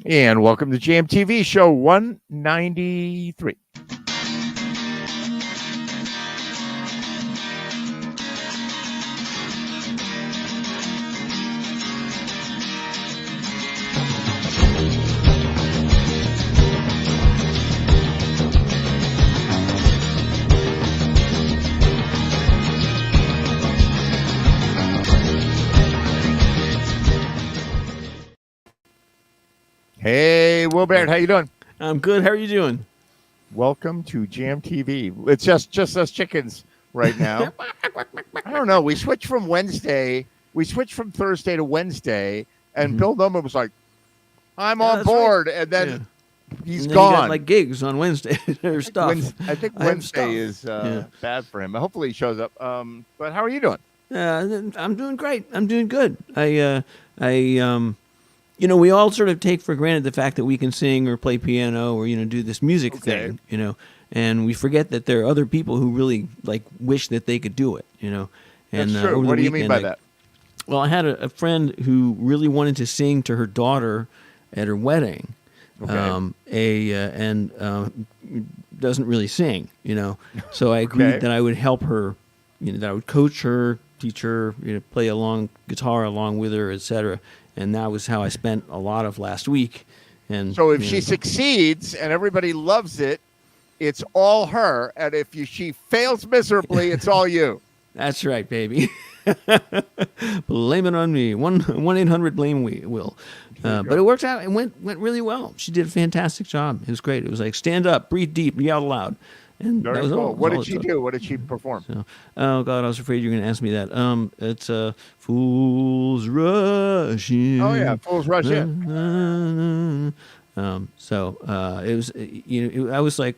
And welcome to JMTV Show 193. Hey, Will Barrett, how you doing? I'm good. How are you doing? Welcome to JMTV. It's just us chickens right now. I don't know. We switched from Thursday to Wednesday, and Bill Noman was like, "I'm on that's right. board," and then Yeah. he's And then you got gone. like gigs on Wednesday or stuff. I think I have Wednesday stuff. is bad for him. Hopefully, he shows up. But how are you doing? I'm doing great. I'm doing good. We all sort of take for granted the fact that we can sing or play piano or do this music thing, and we forget that there are other people who really wish that they could do it, And That's true. over the What do you mean by weekend, that? Well, I had a friend who really wanted to sing to her daughter at her wedding. Okay. Doesn't really sing, So I agreed Okay. that I would help her, that I would coach her, teach her, play along guitar along with her, etc. And that was how I spent a lot of last week. And So if she succeeds and everybody loves it, it's all her. And if she fails miserably, it's all you. That's right, baby. Blame it on me. 1-800 Will. But it worked out. It went really well. She did a fantastic job. It was great. It was like stand up, breathe deep, yell loud. And Very that was cool. all. What did she do? What did she perform? So, oh God, I was afraid you were going to ask me that. It's Fools Rush In. Oh yeah, Fools Rush In. It was I was like,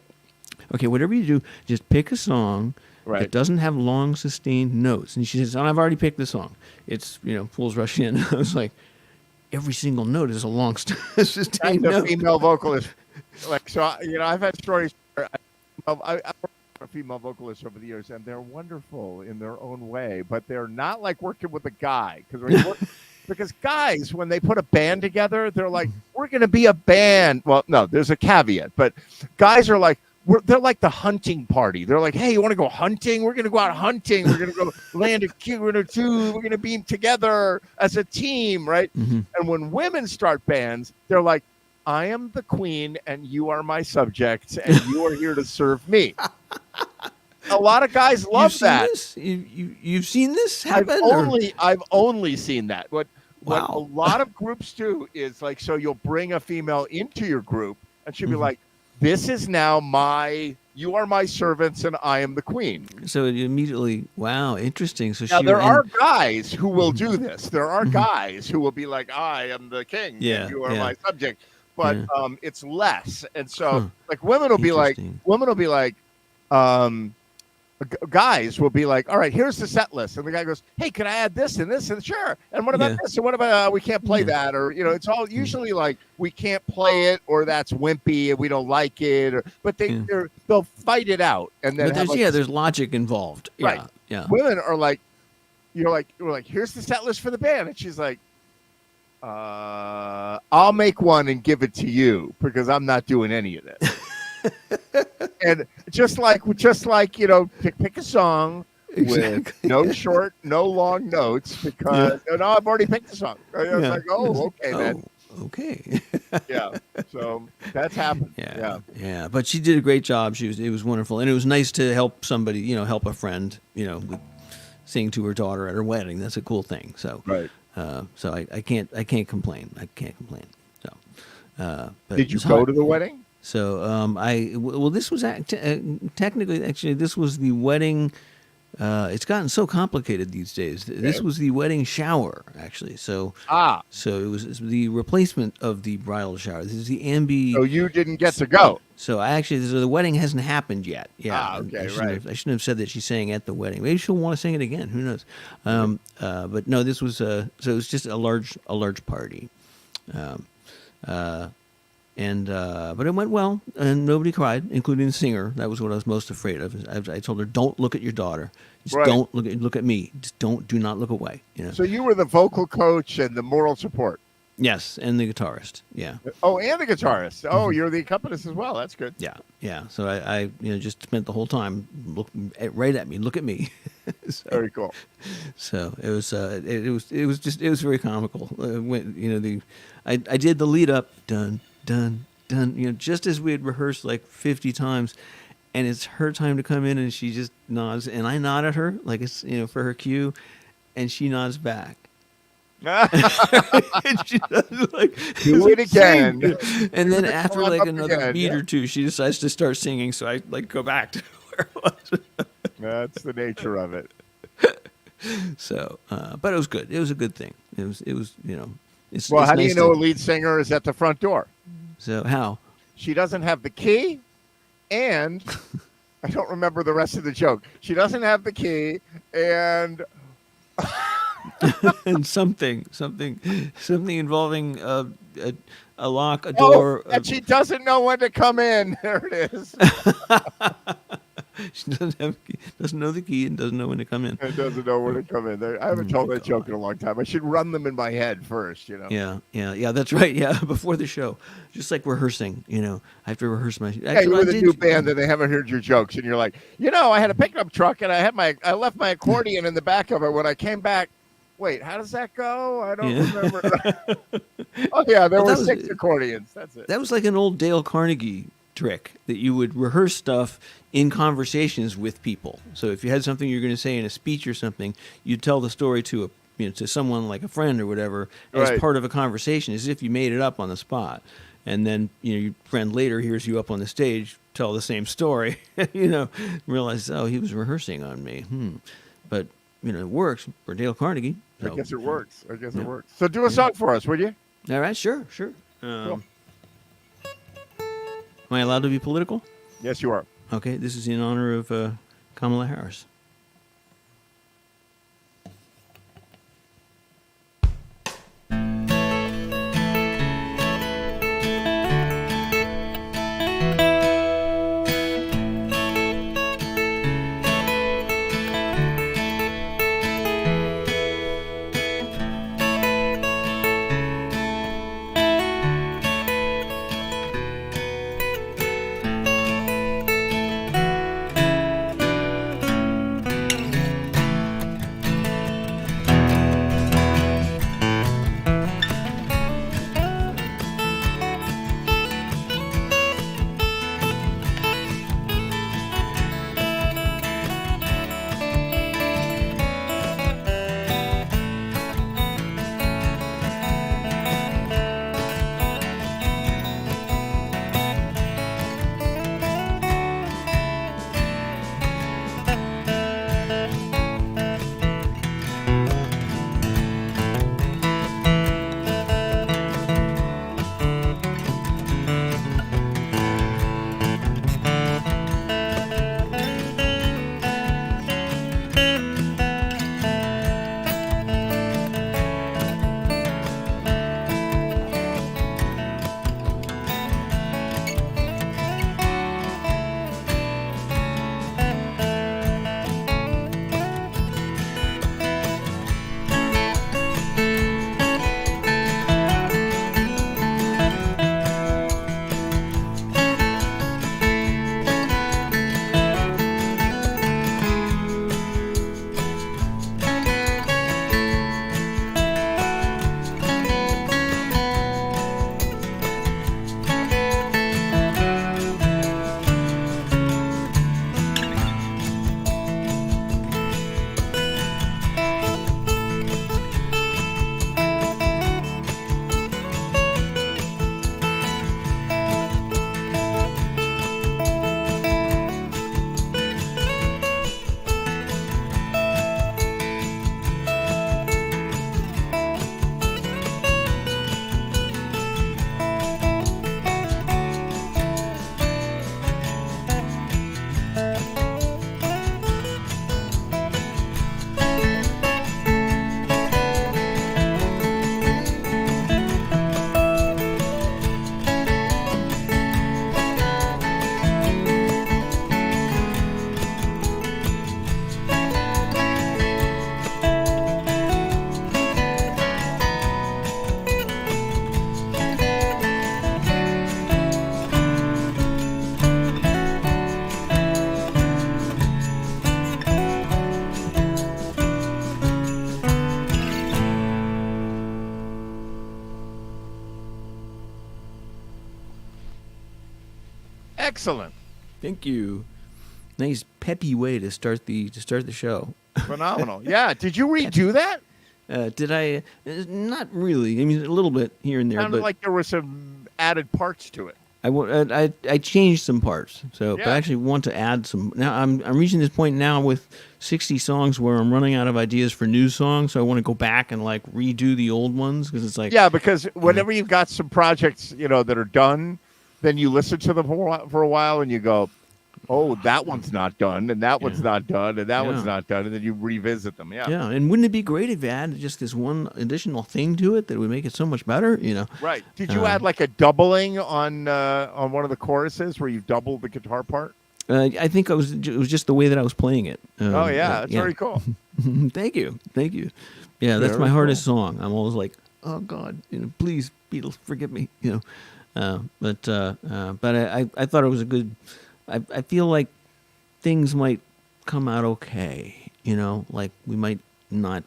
okay, whatever you do, just pick a song Right. that doesn't have long sustained notes. And she says, oh, I've already picked the song. It's Fools Rush In. I was like, every single note is a long sustained That's a note. female vocalist. I've had stories. I've worked with female vocalists over the years, and they're wonderful in their own way, but they're not like working with a guy because guys, when they put a band together, they're like, we're going to be a band. Well, no, there's a caveat, but guys are like, they're like the hunting party. They're like, hey, you want to go hunting? We're going to go out hunting. We're going to go land a cute or two. We're going to be together as a team, right? Mm-hmm. And when women start bands, they're like, I am the queen and you are my subjects and you are here to serve me. A lot of guys love that. You've seen this happen? I've only seen that. What a Wow. lot of groups do is like, so you'll bring a female into your group and she'll be like, this is now you are my servants and I am the queen. So it immediately, wow, interesting. So Now, there are guys who will do this. There are guys who will be like, I am the king and you are my subject. But it's less. And so like women will be like, guys will be like, all right, here's the set list. And the guy goes, hey, can I add this and this? And sure. And what about this? And what about we can't play that? Or, it's all usually like we can't play it or that's wimpy and we don't like it. But they'll fight it out. And then there's logic involved. Right. Yeah. Women are like, you're like, here's the set list for the band. And she's like, I'll make one and give it to you because I'm not doing any of this. And just like pick a song with no long notes because no, I've already picked the song. I was like, okay, then. Okay. Yeah. So that's happened. Yeah. But she did a great job. It was wonderful, and it was nice to help somebody, help a friend, with sing to her daughter at her wedding. That's a cool thing. So right. So I can't complain. I can't complain. So. But did you go to the wedding? So this was technically actually this was the wedding. It's gotten so complicated these days. Okay. This was the wedding shower actually. So so it was the replacement of the bridal shower. This is the ambi. So you didn't get to go. So the wedding hasn't happened yet. Yeah. Okay. I shouldn't have said that she sang at the wedding. Maybe she'll want to sing it again. Who knows? But no, this was so it was just a large party. But it went well, and nobody cried, including the singer. That was what I was most afraid of. I told her, "Don't look at your daughter. Just don't look at me. Just do not look away." So you were the vocal coach and the moral support. Yes, and the guitarist. Yeah. Oh, and the guitarist. Oh, you're the accompanist as well. That's good. Yeah, yeah. So I just spent the whole time right at me, look at me. So, Very cool. So it was very comical. When I did the lead up, dun dun dun. Just as we had rehearsed like 50 times, and it's her time to come in, and she just nods, and I nod at her like it's for her cue, and she nods back. And she does like do it again, and then after like another beat or two, she decides to start singing. So I like go back to where it was. That's the nature of it. So, but it was good. It was a good thing. It was It's, well, it's how do nice you know to, a lead singer is at the front door? So how? She doesn't have the key, and I don't remember the rest of the joke. She doesn't have the key, and. And something involving a lock, a door. And she doesn't know when to come in. There it is. She doesn't know the key and doesn't know when to come in. It doesn't know when to come in. I haven't told that joke in a long time. I should run them in my head first, Yeah, that's right. Yeah, before the show, just like rehearsing. I have to rehearse my. Yeah, you're with a new band and they haven't heard your jokes, and you're like, I had a pickup truck and I left my accordion in the back of it. When I came back, wait, how does that go? I don't remember. Oh yeah, there were 6 accordions. That's it. That was like an old Dale Carnegie trick that you would rehearse stuff in conversations with people. So if you had something you're going to say in a speech or something, you'd tell the story to to someone like a friend or whatever as part of a conversation, as if you made it up on the spot. And then your friend later hears you up on the stage tell the same story. Realize, oh, he was rehearsing on me. But it works for Dale Carnegie. So. I guess it works. So do a song for us, would you? All right, sure. Cool. Am I allowed to be political? Yes, you are. Okay, this is in honor of Kamala Harris. Excellent. Thank you. Nice peppy way to start the show. Phenomenal. Yeah. Did you redo that? Did I? Not really. I mean, a little bit here and there. Sounded but like there were some added parts to it. I changed some parts. So, but I actually want to add some. Now I'm reaching this point now with 60 songs where I'm running out of ideas for new songs. So I want to go back and like redo the old ones because it's like because whenever you've got some projects that are done, then you listen to them for a while and you go, oh, that one's not done, and that one's not done, and that one's not done, and then you revisit them. Yeah. Yeah, and wouldn't it be great if you added just this one additional thing to it that would make it so much better? Right. Did you add like a doubling on one of the choruses where you doubled the guitar part? I think it was just the way that I was playing it. That's very cool. Thank you. Yeah, that's my hardest song. I'm always like, oh God, please, Beatles, forgive me. But I thought it was a good. I feel like things might come out okay, like we might not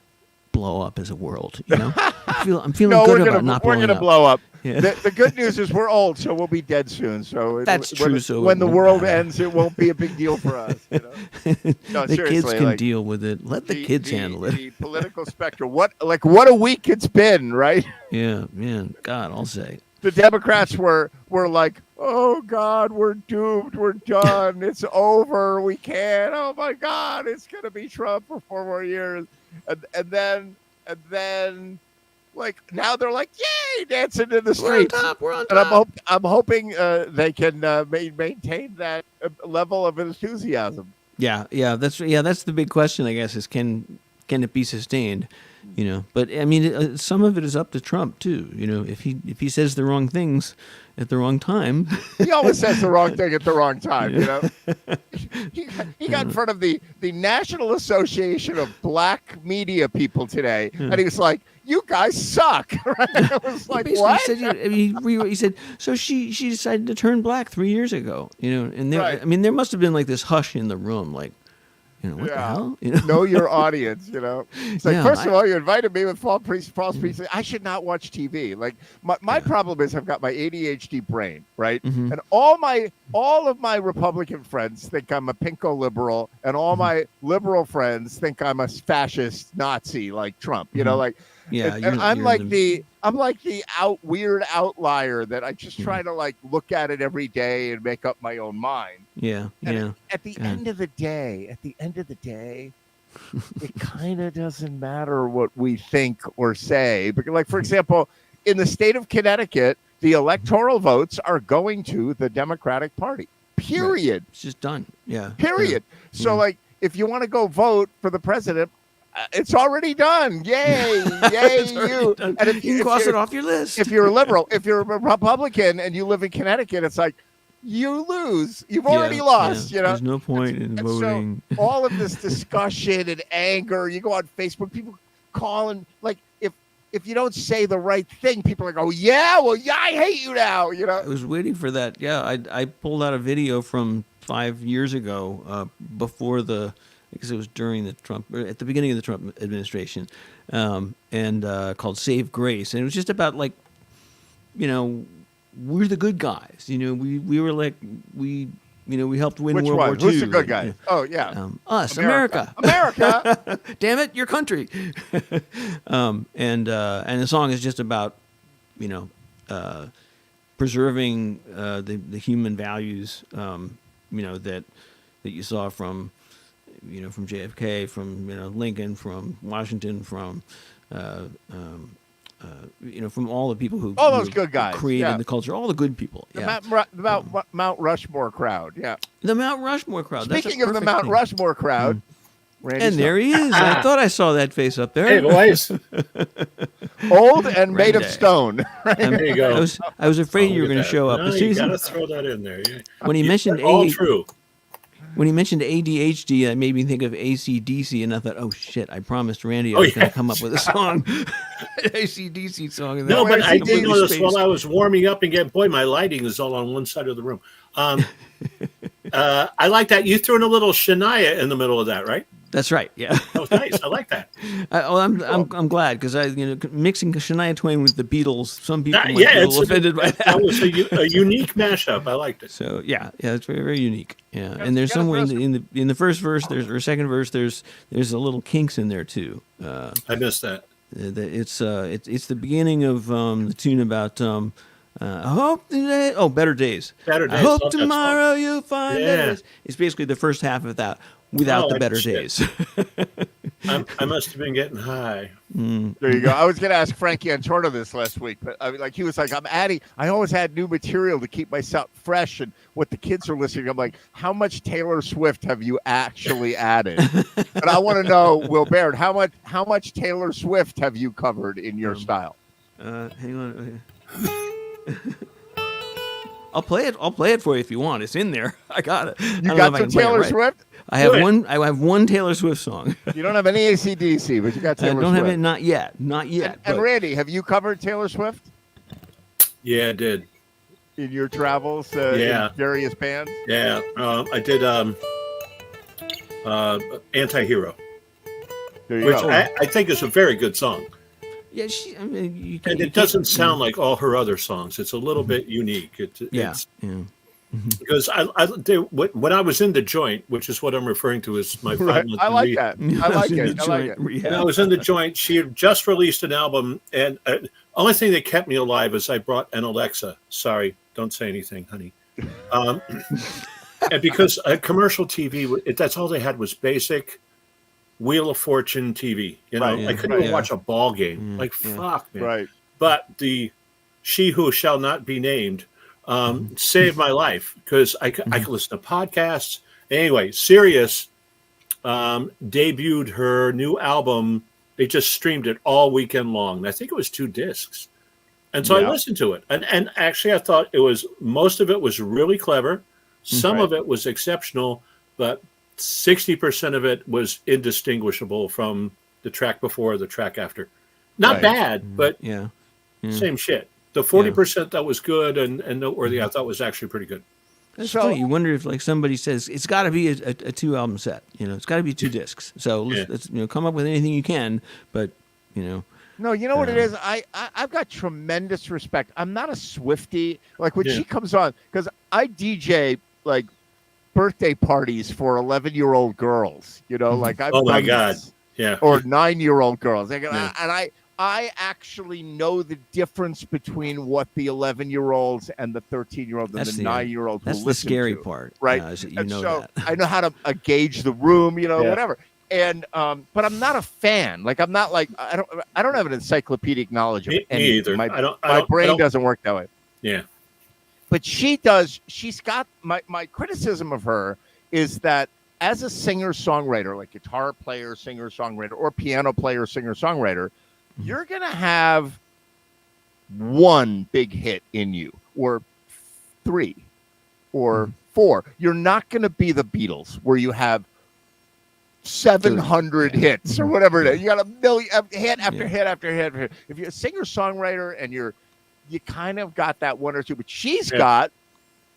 blow up as a world, I'm feeling good about not blowing up. We're gonna blow up. Yeah. The good news is we're old, so we'll be dead soon. So that's true. So when the world ends, it won't be a big deal for us. No, the kids can deal with it. Let the kids handle it. The political spectrum. What a week it's been, right? Yeah, man. God, I'll say. The Democrats were like, oh God, we're doomed, we're done, it's over, we can't. Oh my God, it's gonna be Trump for 4 more years, and then, like now they're like, yay, dancing in the streets. We're on top. And I'm hoping they can maintain that level of enthusiasm. Yeah, that's the big question, I guess, is can it be sustained? But I mean, some of it is up to Trump too. If he says the wrong things at the wrong time, he always says the wrong thing at the wrong time. He got in front of the National Association of Black Media People today, and he was like, "You guys suck." Right? It was like, what? He said, so she decided to turn black 3 years ago. And there, I mean, there must have been like this hush in the room, like. What the hell? Know your audience, It's like, first of all, you invited me with false pretenses. I should not watch TV. Like, my problem is I've got my ADHD brain, right? Mm-hmm. And all of my Republican friends think I'm a pinko liberal, and all my liberal friends think I'm a fascist Nazi like Trump. Like, and I'm like the weird outlier that I just try to like look at it every day and make up my own mind. At the end of the day, it kind of doesn't matter what we think or say. Because, like, for example, in the state of Connecticut, the electoral votes are going to the Democratic Party. Period. Right. It's just done. Yeah. Period. Yeah. So, like, if you want to go vote for the president, it's already done. Yay. Yay, you. And if you can cross it off your list. If you're a liberal, if you're a Republican and you live in Connecticut, it's like, you lose. You've already lost. There's no point in voting. So all of this discussion and anger. You go on Facebook, people call and like if you don't say the right thing, people are like, "Oh yeah, well yeah, I hate you now." I was waiting for that. Yeah, I pulled out a video from 5 years ago before because it was during the Trump, at the beginning of the Trump administration, and called "Save Grace," and it was just about like, we're the good guys. We were like we helped win Which World one? War II. Who's the good guy? Oh yeah, us, America. Damn it, your country. And the song is just about preserving the human values that you saw from JFK, from Lincoln, from Washington, from from all the people who all those good guys created the culture, all the good people. The Mount Rushmore crowd. Yeah. The Mount Rushmore crowd. Speaking of the Mount Rushmore crowd, and there he is. I thought I saw that face up there. Hey, boys. Old and made of stone. There you go. I was afraid you were going to show up. No, you got to throw that in there. When he mentioned all true. When he mentioned ADHD, that made me think of AC/DC, and I thought, oh shit, I promised Randy I was going to come up with a song, AC/DC song. No, but I did notice while I was warming up and getting, boy, my lighting is all on one side of the room. I like that. You threw in a little Shania in the middle of that, right? That's right. Yeah. That was nice. I like that. I'm glad because mixing Shania Twain with the Beatles, some people might be Yeah, a little offended by that. That was a unique mashup. I liked it. So yeah, it's very, very unique. Yeah, and there's somewhere in the first verse, or second verse, there's a little Kinks in there too. I missed that. It's the beginning of the tune about I hope today. Oh, Better Days. Better Days. I hope tomorrow you'll find Yeah. it. It's basically the first half of that without the Better Days. I must have been getting high. There you go. I was going to ask Frankie Antorno this last week, but he was like, I always had new material to keep myself fresh, and what the kids are listening. I'm like, how much Taylor Swift have you actually added? But I want to know, Will Baird, how much Taylor Swift have you covered in your style? Hang on. I'll play it for you if you want. It's in there. I got it. You got some Taylor Swift? I have one Taylor Swift song. You don't have any AC/DC, but you got Taylor Swift. I don't have it. Not yet. And Randy, have you covered Taylor Swift? Yeah, I did. In your travels, in various bands? Yeah, I did Anti-Hero, which I think is a very good song. Yeah, and it doesn't sound like all her other songs. It's a little bit unique. It's because when I was in the joint, which is what I'm referring to as my 5 months. I like that. I like it. When I was in the joint, she had just released an album, and only thing that kept me alive is I brought an Alexa. Sorry, don't say anything, honey. And because commercial TV, that's all they had was basic Wheel of Fortune TV. I couldn't even watch a ball game. Fuck, man. Right. But the She Who Shall Not Be Named saved my life because I could listen to podcasts. Anyway, Sirius debuted her new album. They just streamed it all weekend long. I think it was 2 discs. And so I listened to it. And actually I thought most of it was really clever. Some of it was exceptional, but 60% of it was indistinguishable from the track before or the track after. Not bad, but same shit. The 40% that was good and noteworthy, I thought was actually pretty good. That's funny. You wonder if somebody says it's got to be a 2-album set. It's got to be 2 discs. So let's come up with anything you can. But no, you know what it is. I've got tremendous respect. I'm not a Swiftie. Like when she comes on, because I DJ like birthday parties for 11-year-old girls. Like I've oh my god, yeah, or 9-year-old girls. And I actually know the difference between what the 11-year-olds and the 13-year-olds and the 9-year-olds will listen to. That's the scary part, right? That. I know how to gauge the room, whatever. And but I'm not a fan. Like I'm not like I don't have an encyclopedic knowledge of anything. Me either. My brain doesn't work that way. Yeah. But she does. She's got my criticism of her is that as a singer-songwriter, like guitar player, singer-songwriter, or piano player, singer-songwriter, you're going to have one big hit in you, or 3, or 4. You're not going to be the Beatles, where you have 700 hits or whatever it is. You got a million hit after hit after hit after hit. If you're a singer-songwriter and you kind of got that 1 or 2, but she's got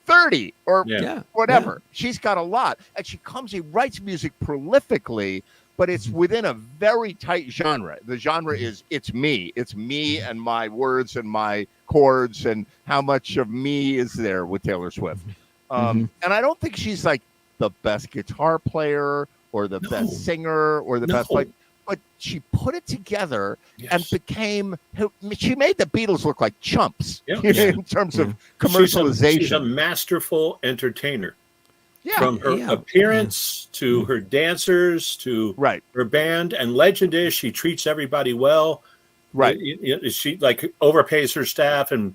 30 or whatever. Yeah. She's got a lot. And she writes music prolifically, but it's within a very tight genre. The genre is it's me and my words and my chords and how much of me is there with Taylor Swift. And I don't think she's like the best guitar player or the best singer or the best, but she put it together and she made the Beatles look like chumps in terms of commercialization. She's a masterful entertainer. Yeah. From her appearance to her dancers to her band. And legend is she treats everybody well. Right. She overpays her staff. And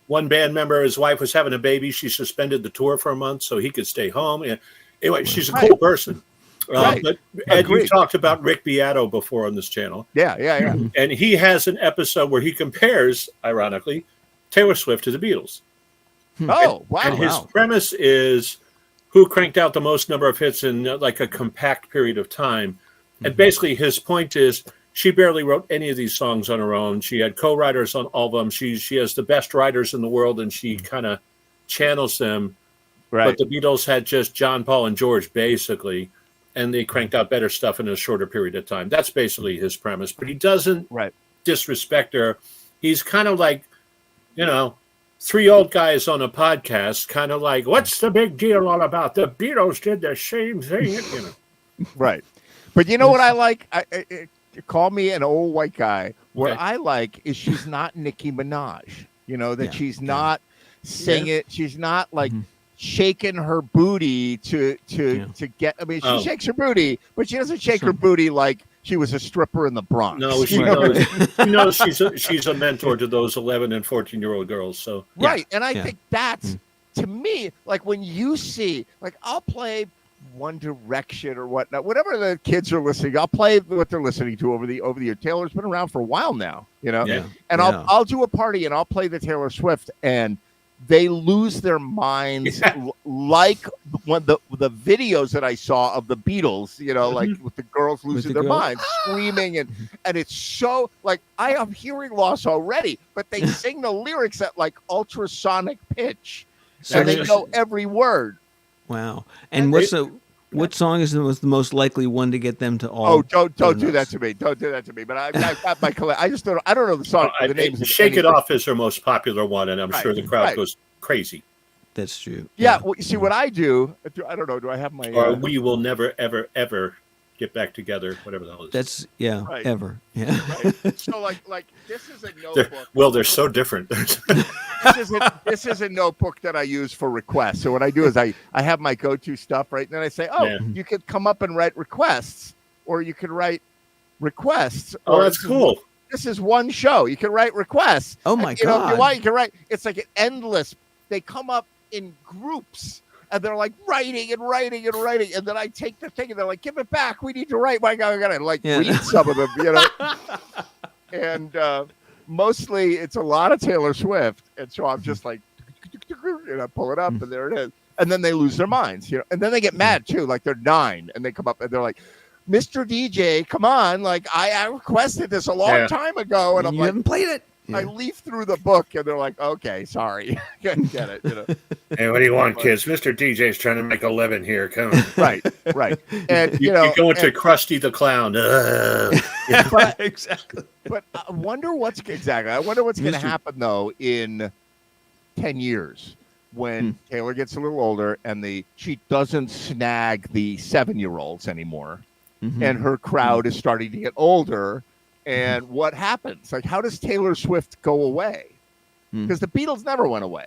one band member, his wife was having a baby. She suspended the tour for a month so he could stay home. And anyway, she's a cool person. But Ed, you talked about Rick Beato before on this channel. Yeah. And he has an episode where he compares, ironically, Taylor Swift to the Beatles. Oh, wow. And his premise is who cranked out the most number of hits in like a compact period of time. And basically his point is she barely wrote any of these songs on her own. She had co-writers on all of them. She has the best writers in the world, and she kind of channels them. Right. But the Beatles had just John, Paul, and George, basically. and they cranked out better stuff in a shorter period of time. That's basically his premise. But he doesn't disrespect her. He's kind of like, three old guys on a podcast, kind of like, what's the big deal all about? The Beatles did the same thing. Right. But you know what I like? Call me an old white guy. What I like is she's not Nicki Minaj. She's not singing. She's not like shaking her booty to get. I mean, she shakes her booty, but she doesn't shake her booty like she was a stripper in the Bronx. No, she knows she's a mentor to those 11 and 14-year-old girls. So and I think that's to me like when you see like I'll play One Direction or whatnot, whatever the kids are listening, I'll play what they're listening to over the year. Taylor's been around for a while now, and I'll do a party and I'll play the Taylor Swift and they lose their minds like when the videos that I saw of the Beatles, like with the girls losing their minds, screaming and it's so like I am hearing loss already, but they sing the lyrics at like ultrasonic pitch, so they know every word. Wow! And what song was the most likely one to get them to all? Oh, don't do that to me! Don't do that to me! But I've got my I just don't. I don't know the song. The names. Shake It Off is her most popular one, and I'm sure the crowd goes crazy. That's true. Yeah. Well, you see what I do? I don't know. Do I have my? Or we will never, ever, ever get back together. Whatever the hell it is. That's ever. Yeah. Right. So like this is a notebook. They're so different. This is a notebook that I use for requests. So what I do is I have my go-to stuff, right? And then I say, you could come up and write requests, or you could write requests. Oh, that's cool. This is one show. You can write requests. Oh my God. If you want, you can write. It's like an endless. They come up in groups. And they're like writing and writing and writing. And then I take the thing and they're like, give it back. We need to write. My God, I got to read some of them, And mostly it's a lot of Taylor Swift. And so I'm just like, and I pull it up and there it is. And then they lose their minds, And then they get mad too. Like they're 9 and they come up and they're like, Mr. DJ, come on. Like I requested this a long time ago. And I'm you like, haven't played it. I leaf through the book and they're like, okay, sorry. Get it. Hey, what do you want, kids? Mr. DJ's trying to make a living here. Come on. Right. And you're going to Krusty the Clown. Exactly. But I wonder what's going to happen though in 10 years when Taylor gets a little older and she doesn't snag the 7-year-olds anymore, and her crowd is starting to get older. And what happens? Like, how does Taylor Swift go away? Because the Beatles never went away.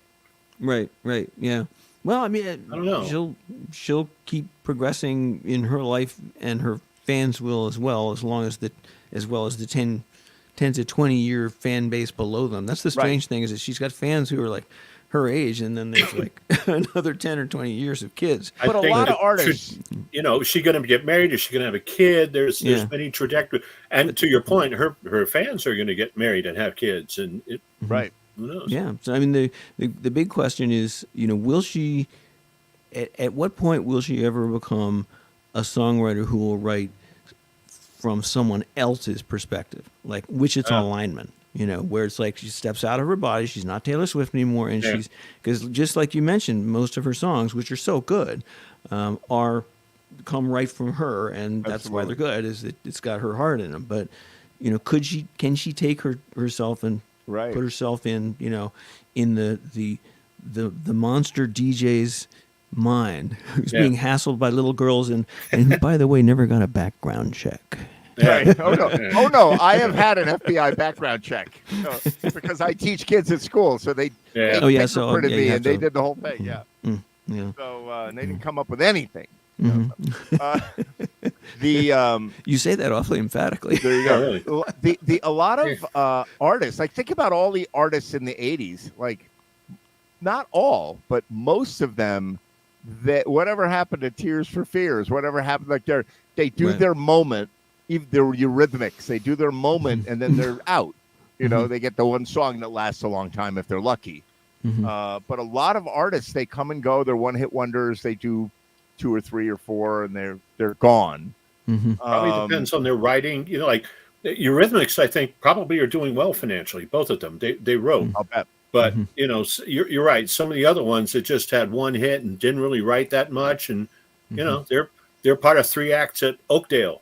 Right. Yeah. Well, I mean, I don't know. She'll keep progressing in her life, and her fans will as well, as well as the 10 to 20-year fan base below them. That's the strange thing is that she's got fans who are like her age, and then there's like another 10 or 20 years of kids. But a lot of artists, is she going to get married? Is she going to have a kid? There's many trajectories. And to your point, her fans are going to get married and have kids, and who knows? Yeah. So I mean, the big question is, will she? At what point will she ever become a songwriter who will write from someone else's perspective, like Wichita Lineman? Where it's like she steps out of her body. She's not Taylor Swift anymore. And she's, because just like you mentioned, most of her songs, which are so good, come right from her. And that's why they're good, is that it's got her heart in them. But, can she take herself and put herself in, in the monster DJ's mind, who's being hassled by little girls and by the way, never got a background check. Right. Oh no! I have had an FBI background check because I teach kids at school, so they fingerprinted me and they did the whole thing. Yeah. So they didn't come up with anything. You say that awfully emphatically. There you go. Really? A lot of artists, like think about all the artists in the '80s, like not all, but most of them. That whatever happened to Tears for Fears, whatever happened, like they do their moment. Even the Eurythmics, they do their moment and then they're out. They get the one song that lasts a long time if they're lucky. But a lot of artists, they come and go. They're one-hit wonders. They do 2 or 3 or 4, and they're gone. Probably depends on their writing. Like Eurythmics, I think probably are doing well financially. Both of them, they wrote. I'll bet. But you're right. Some of the other ones that just had one hit and didn't really write that much, and they're they're part of 3 acts at Oakdale.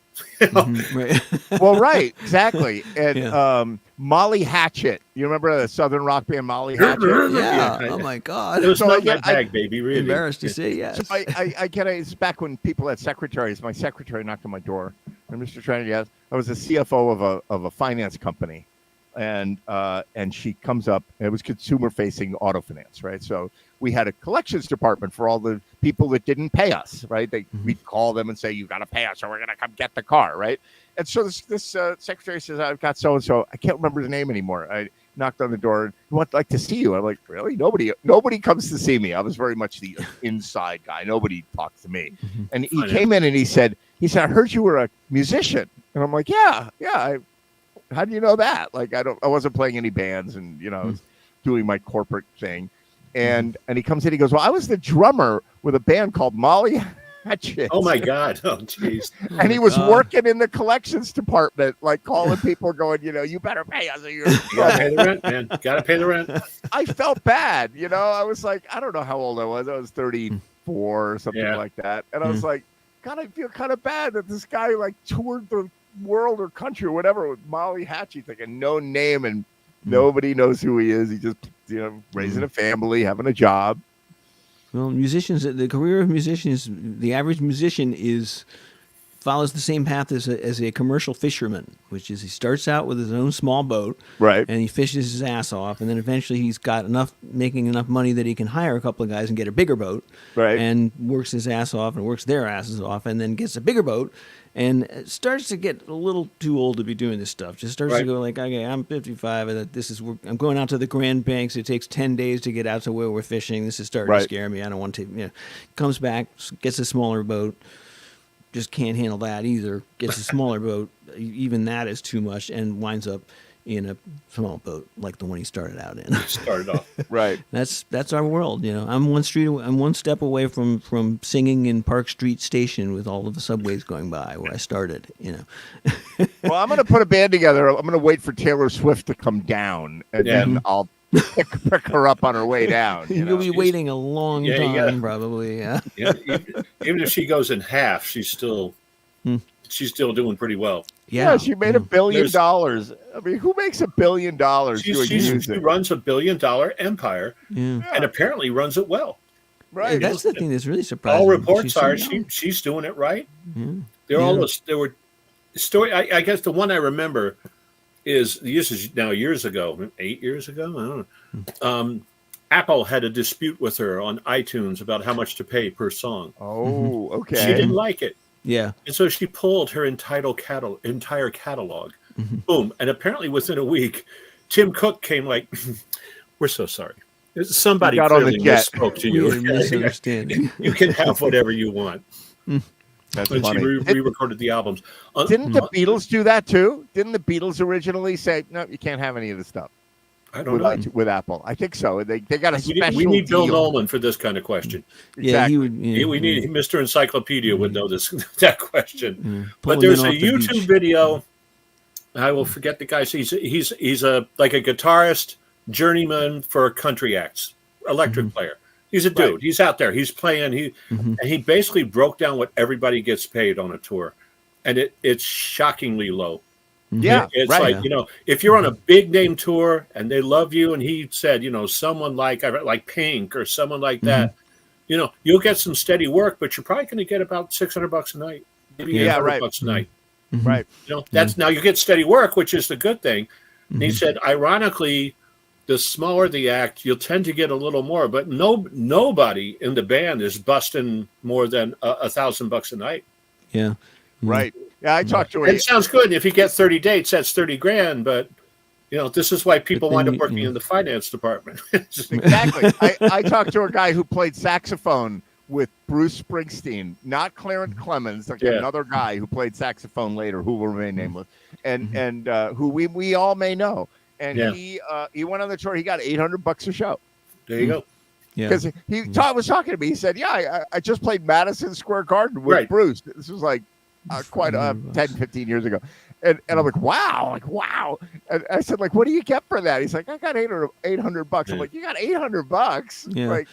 Right. Well, right, exactly. And Yeah. Molly Hatchet. You remember the Southern rock band Molly Hatchet? Yeah. Yeah. Oh my God. It was So not I my get- bag, baby. Really Embarrassed to say yes. So I get it. It's back when people had secretaries. My secretary knocked on my door, and Mr. Trinity, yes, I was the CFO of a finance company, and she comes up. And it was consumer facing auto finance, right? So we had a collections department for all the people that didn't pay us, right? We'd call them and say, "You got to pay us, or we're gonna come get the car," right? And so this secretary says, "I've got so and so. I can't remember the name anymore." I knocked on the door. "I'd like to see you." I'm like, "Really? Nobody comes to see me." I was very much the inside guy. Nobody talks to me. And he came in and he said, "I heard you were a musician." And I'm like, "Yeah. How do you know that?" Like, I wasn't playing any bands, and I was doing my corporate thing. And he comes in, he goes, "Well, I was the drummer with a band called Molly Hatchet." Oh my God! Oh jeez! And he was working in the collections department, like calling people, going, "You better pay us." Gotta pay the rent, man. Gotta pay the rent. I felt bad, I was like, I don't know how old I was. I was 34 or something like that, and I was like, God, I feel kind of bad that this guy like toured the world or country or whatever with Molly Hatchet, like a known name, and nobody knows who he is. He just, raising a family, having a job. Well, musicians, the career of musicians, the average musician follows the same path as a commercial fisherman, which is he starts out with his own small boat, right, and he fishes his ass off, and then eventually he's got making enough money that he can hire a couple of guys and get a bigger boat, right, and works his ass off and works their asses off, and then gets a bigger boat, and starts to get a little too old to be doing this stuff. Just starts to go like, okay, I'm 55, and I'm going out to the Grand Banks. It takes 10 days to get out to where we're fishing. This is starting to scare me. I don't want to. Comes back, gets a smaller boat. Just can't handle that either. Gets a smaller boat. Even that is too much, and winds up in a small boat like the one he started out in. Started off right. That's our world. I'm one step away from singing in Park Street Station with all of the subways going by where I started. Well, I'm going to put a band together. I'm going to wait for Taylor Swift to come down, and then I'll pick her up on her way down. You'll be waiting a long time, probably. Yeah. Even if she goes in half, she's still doing pretty well. Yeah, she made $1 billion. I mean, who makes $1 billion doing music? She runs a $1 billion empire, and apparently runs it well. Right. That's the thing that's really surprising. All reports are she's doing it right. There were story. I guess the one I remember is now years ago, 8 years ago. I don't know. Apple had a dispute with her on iTunes about how much to pay per song. Oh, okay. She didn't like it. Yeah. And so she pulled her entire catalog. Boom. And apparently within a week, Tim Cook came like, "We're so sorry. Somebody got on the clearly jet. misspoke to you. Misunderstanding. You can have whatever you want." That's and funny. she re-recorded the albums. Didn't the Beatles do that too? Didn't the Beatles originally say, "No, you can't have any of the stuff"? I don't know. With Apple, I think so. They got a special. We need Bill deal. Nolan for this kind of question. Exactly. We need Mr. Encyclopedia would know that question. But Pulling there's in a off the YouTube beach. video. I will forget the guy. He's a like a guitarist, journeyman for country acts, electric player. He's a dude. Right. He's out there. He's playing. And he basically broke down what everybody gets paid on a tour, and it's shockingly low. Yeah, It's right. like, if you're on a big name tour and they love you, and he said, someone like Pink or someone like that, you'll get some steady work, but you're probably going to get about $600 a night, maybe $800 a night. Right. That's now you get steady work, which is the good thing. And he said, ironically, the smaller the act, you'll tend to get a little more, but nobody in the band is busting more than $1,000 a night. Yeah. Right. Yeah, I talked to her. It sounds good. If you get 30 dates, that's $30,000. But this is why people wind up working in the finance department. Exactly. I talked to a guy who played saxophone with Bruce Springsteen, not Clarence Clemens, another guy who played saxophone later, who will remain nameless, and who we all may know. And he went on the tour. He got $800 a show. There you go. Yeah. Because he was talking to me. He said, "Yeah, I just played Madison Square Garden with Bruce. This was like quite 10, 15 years ago." And I'm like, wow. And I said, "What do you get for that?" He's like, "I got $800. I'm like, "You got $800? Yeah. Like,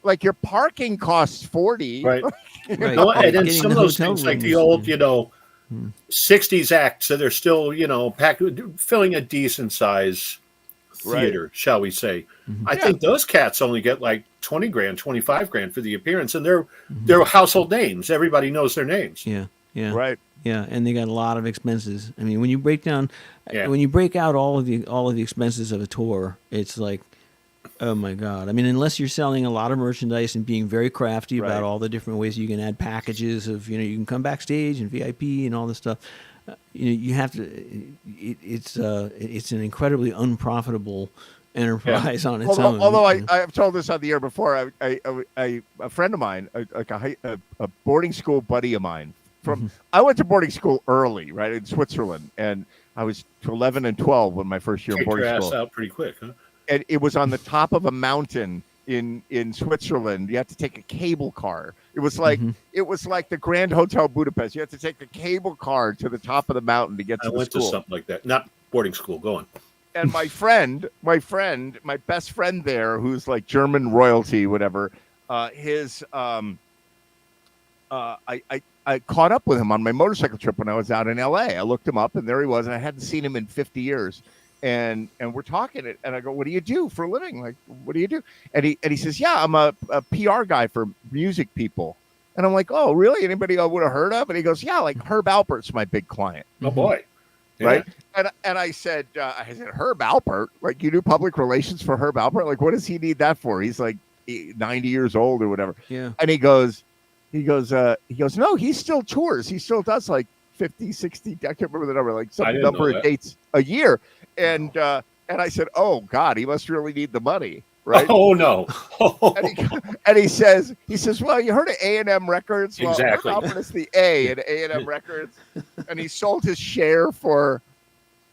Like your parking costs $40. Right. Right. No, and then Getting some of the those hotel things, like the rooms, old, 60s acts that are still, filling a decent size theater, shall we say. I think those cats only get like 20 grand, 25 grand for the appearance, and they're household names. Everybody knows their names. Yeah. Yeah. Right. Yeah, and they got a lot of expenses. I mean, when you break out all of the expenses of a tour, it's like, oh my God. I mean, unless you're selling a lot of merchandise and being very crafty about all the different ways you can add packages of, you can come backstage and VIP and all this stuff. You have to. It's an incredibly unprofitable enterprise on its own. Although I've told this on the air before, a friend of mine, a boarding school buddy of mine. I went to boarding school early, right, in Switzerland, and I was 11 and 12 when my first year in boarding school. Kicked your ass out pretty quick, huh? And it was on the top of a mountain in Switzerland. You had to take a cable car. It was like the Grand Hotel Budapest. You had to take the cable car to the top of the mountain to get to the school. I went to something like that. Not boarding school. Go on. And my best friend there, who's like German royalty, whatever, I caught up with him on my motorcycle trip when I was out in LA. I looked him up, and there he was, and I hadn't seen him in 50 years. And we're talking, and I go, "What do you do for a living? Like, what do you do?" And he says, "Yeah, I'm a PR guy for music people." And I'm like, "Oh, really? Anybody I would have heard of?" And he goes, "Yeah, like Herb Alpert's my big client." Oh boy, right? And I said, Herb Alpert, like you do public relations for Herb Alpert? Like, what does he need that for? He's like 90 years old or whatever. Yeah. And he goes, no, he still tours. He still does like 50, 60, I can't remember the number, like some number of dates a year. And I said, oh God, he must really need the money, right? Oh no. and he says, well, you heard of A&M Records? Well, exactly. It's the A in A&M Records, and he sold his share for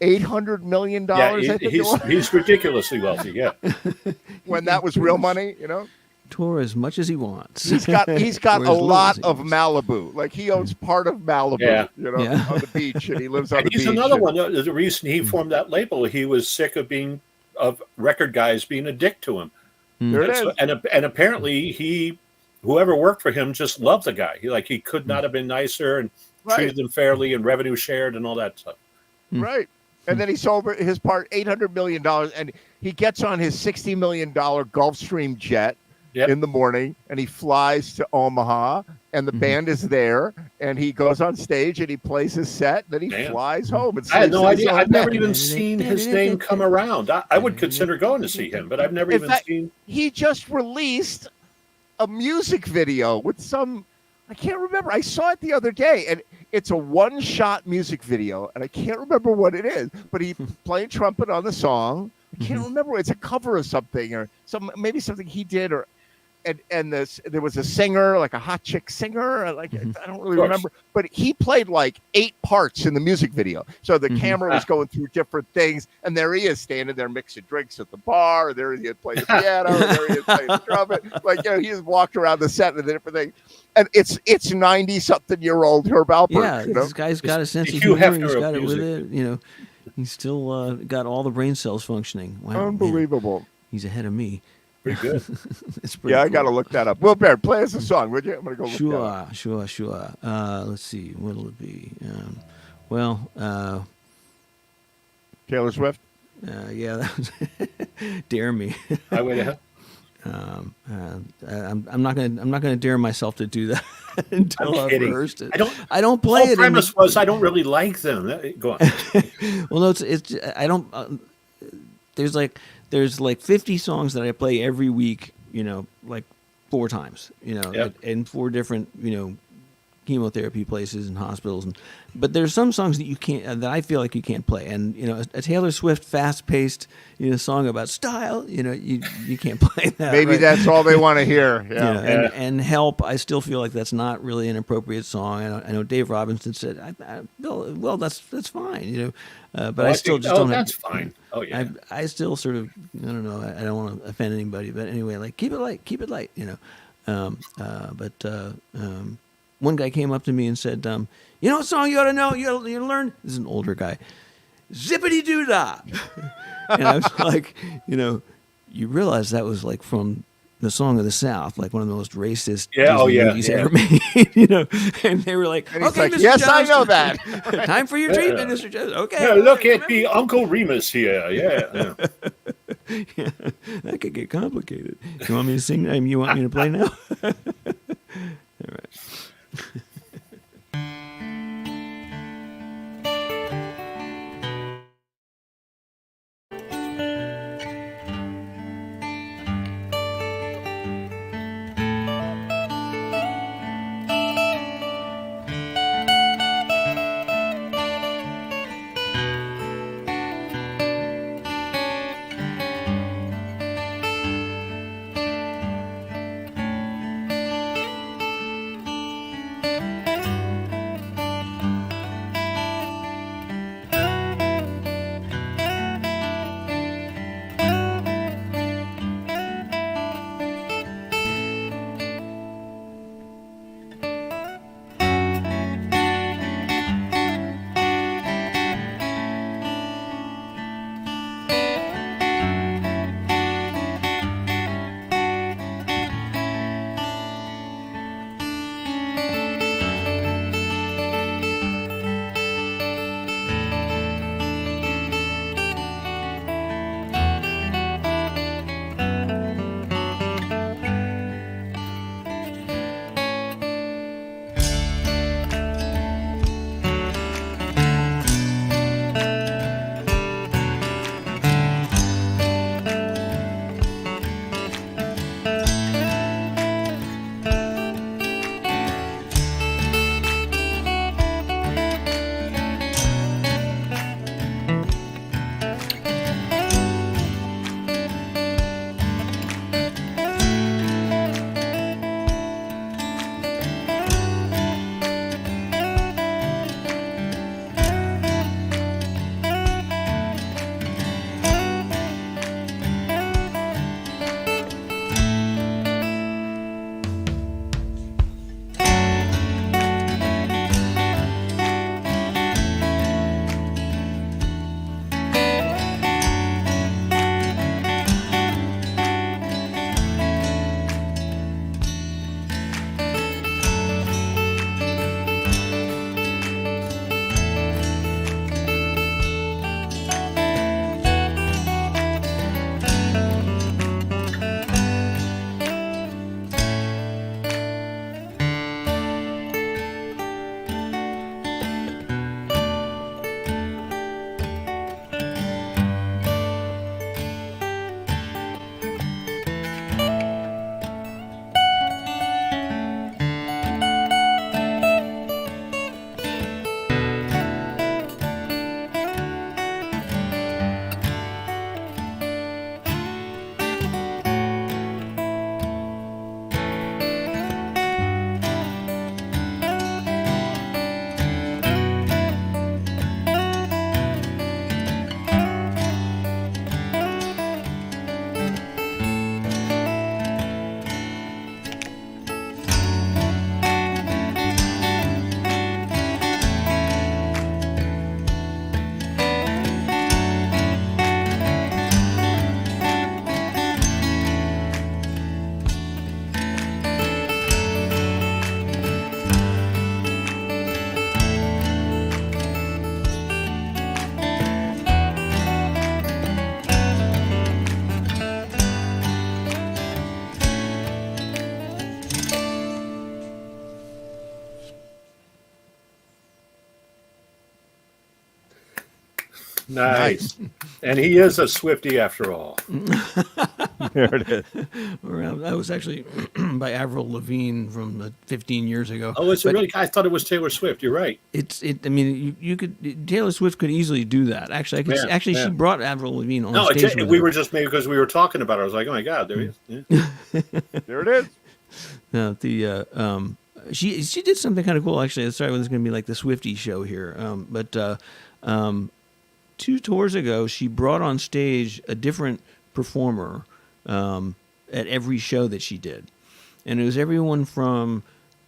$800 million. Yeah, he's ridiculously wealthy. Yeah. When that was real money, Tour as much as he wants. He's got a lot of Malibu. Like he owns part of Malibu, on the beach, and he lives on the beach. He's another one. The reason he formed that label, he was sick of record guys being a dick to him. There it is. And apparently whoever worked for him just loved the guy. He could not have been nicer and treated them fairly and revenue shared and all that stuff. Right. And then he sold his part, $800 million, and he gets on his $60 million Gulfstream jet in the morning, and he flies to Omaha, and the band is there, and he goes on stage, and he plays his set, and then he flies home. And I had no idea. I've never even seen his name come around. I would consider going to see him, but I've never seen. He just released a music video with I can't remember. I saw it the other day, and it's a one-shot music video, and I can't remember what it is, but he played trumpet on the song. I can't remember. It's a cover of something, or maybe something he did, and there was a singer, like a hot chick singer, like I don't really remember, but he played like 8 parts in the music video. So the camera was going through different things, and there he is standing there mixing drinks at the bar. There he is playing the piano. There he is playing the trumpet. Like he just walked around the set and the different things. And it's 90-something-year-old Herb Alpert. Yeah, this guy's got a sense of humor. He's got it with it. He's still got all the brain cells functioning. Wow, unbelievable. Man. He's ahead of me. Pretty good. It's pretty cool. I got to look that up. Will Baird, play us a song, would you? I'm going to go look that up. Sure. Let's see. What'll it be? Taylor Swift? Yeah, that was Dare Me. Highway to Hell. I'm not gonna dare myself to do that until I've rehearsed it. I don't play it. The premise was I don't really like them. Go on. Well, no, it's I don't. There's like 50 songs that I play every week. Like 4 times. In 4 different chemotherapy places and hospitals, but there's some songs that you can't, that I feel like you can't play. And a Taylor Swift fast-paced song about style, you can't play that. Maybe right? That's all they want to hear. Yeah. And Help, I still feel like that's not really an appropriate song. I know Dave Robinson said, well, that's fine, but I still just don't. That's fine. Oh yeah. I still sort of, I don't know. I don't want to offend anybody, but anyway, like keep it light. One guy came up to me and said, what song you ought to know? You ought to learn? This is an older guy. Zippity doo dah. And I was like, you realize that was like from the Song of the South, like one of the most racist Yeah, Disney movies ever made, and they were like, And he's okay, like, Mr. yes, Jones, I know that. time for your treatment, Mr. Jones. Okay. Yeah, look at the Uncle Remus here. Yeah. Yeah, that could get complicated. You want me to sing? You want me to play now? All right. Nice. And he is a Swiftie after all. There it is. That was actually by Avril Lavigne from 15 years ago. Oh, is it really? I thought it was Taylor Swift. You're right. I mean, you could. Taylor Swift could easily do that. Actually, she brought Avril Lavigne on stage. No, we were just maybe because we were talking about it. I was like, oh my god, there he is. Yeah. There it is. No, she did something kind of cool. Actually, sorry, it was going to be like the Swiftie show here. But 2 tours ago, she brought on stage a different performer at every show that she did, and it was everyone from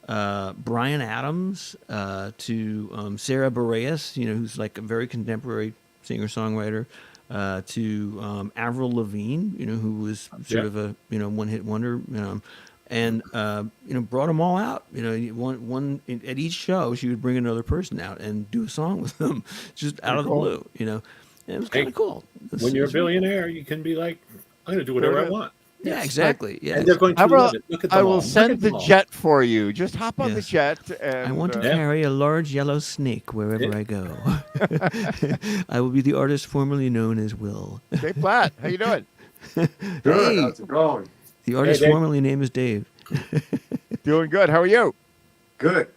Bryan Adams to Sarah Bareilles, who's like a very contemporary singer-songwriter, to Avril Lavigne, who was sort of a one-hit wonder, and brought them all out. One at each show, she would bring another person out and do a song with them, just out of the blue. And it was kind of cool. When you're a billionaire, you can be like, I'm going to do whatever I want. Yeah, exactly. Yeah, and they're going to love it. Look at them I will all. send the jet for you. Just hop on the jet. And, I want to carry a large yellow snake wherever I go. I will be the artist formerly known as Will. Dave Platt, how you doing? Good. Hey, How's it going? the artist Dave. formerly named is Dave. Doing good. How are you? Good.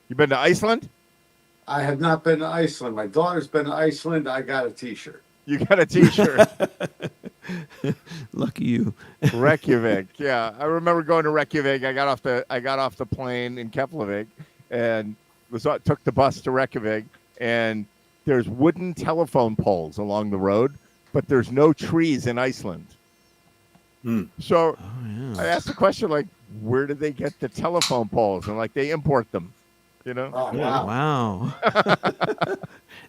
You been to Iceland? I have not been to Iceland. My daughter's been to Iceland. I got a T-shirt. You got a T-shirt. Lucky you. Reykjavik. Yeah, I remember going to Reykjavik. I got off the plane in Keflavik and took the bus to Reykjavik. And there's wooden telephone poles along the road, but there's no trees in Iceland. So I asked the question, like, where did they get the telephone poles? And like, they import them. Oh, wow. Wow.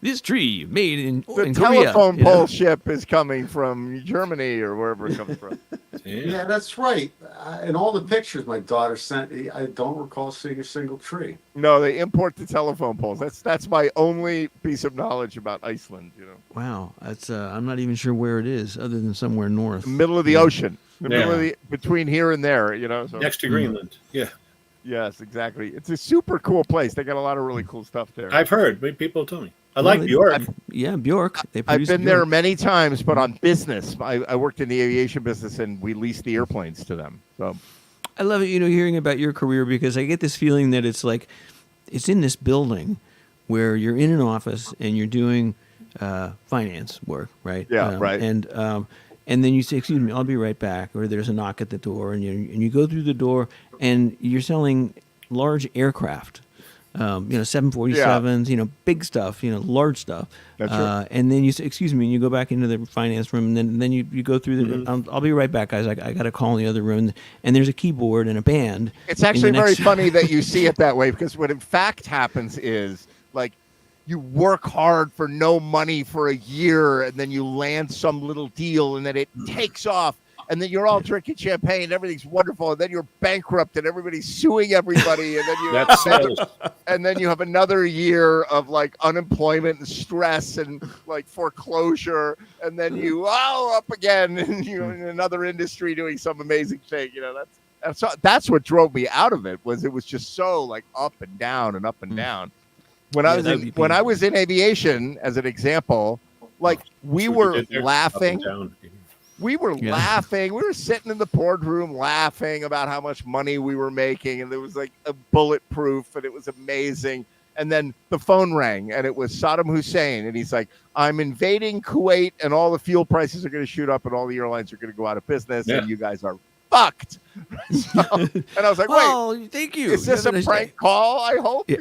This tree made in The Korea. telephone pole ship is coming from Germany or wherever it comes from. Yeah, that's right. In all the pictures my daughter sent, I don't recall seeing a single tree. No, they import the telephone poles. That's my only piece of knowledge about Iceland. Wow, that's I'm not even sure where it is, other than somewhere north. Middle of the ocean, middle of between here and there. So. Next to Greenland. Yeah. Yes, exactly. It's a super cool place. They got a lot of really cool stuff there. I've heard. People tell me. I like Bjork. Bjork. I've been there many times, but on business. I worked in the aviation business, and we leased the airplanes to them. So I love it, hearing about your career, because I get this feeling that it's like it's in this building where you're in an office and you're doing finance work, right? Yeah, right. And then you say, "Excuse me, I'll be right back," or there's a knock at the door, and you go through the door, and you're selling large aircraft. 747s, big stuff, large stuff. That's right. And then you say, "Excuse me," and you go back into the finance room, and then you go through the. I'll be right back, guys. I got a call in the other room, and there's a keyboard and a band. it's actually very funny that you see it that way, because what in fact happens is, like, you work hard for no money for a year, and then you land some little deal, and then it takes off. And then you're all drinking champagne, and everything's wonderful, and then you're bankrupt, and everybody's suing everybody, and then That's sales. and then you have another year of like unemployment and stress and like foreclosure, and then you up again, and you're in another industry doing some amazing thing. That's what drove me out of it. It was just so like up and down and up and down. When I was in aviation, as an example, like we were laughing. We were laughing. We were sitting in the boardroom laughing about how much money we were making. And there was like a bulletproof, and it was amazing. And then the phone rang, and it was Saddam Hussein. And he's like, I'm invading Kuwait, and all the fuel prices are going to shoot up, and all the airlines are going to go out of business. And you guys are fucked. And I was like, wait, thank you. Is this a prank call? I hope. Yeah.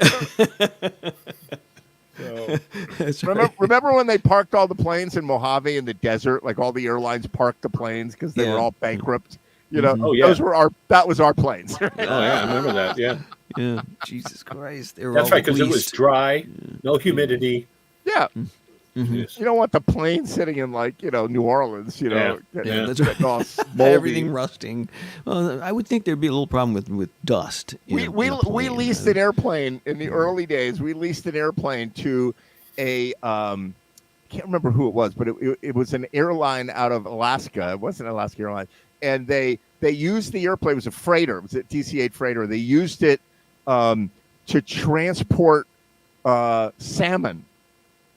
So, remember when they parked all the planes in Mojave in the desert? Like all the airlines parked the planes because they were all bankrupt. That was our planes. Oh yeah, I remember that. Yeah. Yeah. Jesus Christ. That's right, because it was dry, no humidity. Yeah. Mm-hmm. You don't want the plane sitting in New Orleans, that's right. all moldy. Everything rusting. Well, I would think there'd be a little problem with dust. We leased an airplane in the early days. We leased an airplane to a can't remember who it was, but it was an airline out of Alaska. It wasn't Alaska Airlines, and they used the airplane. It was a freighter. It was a DC-8 freighter. They used it to transport salmon,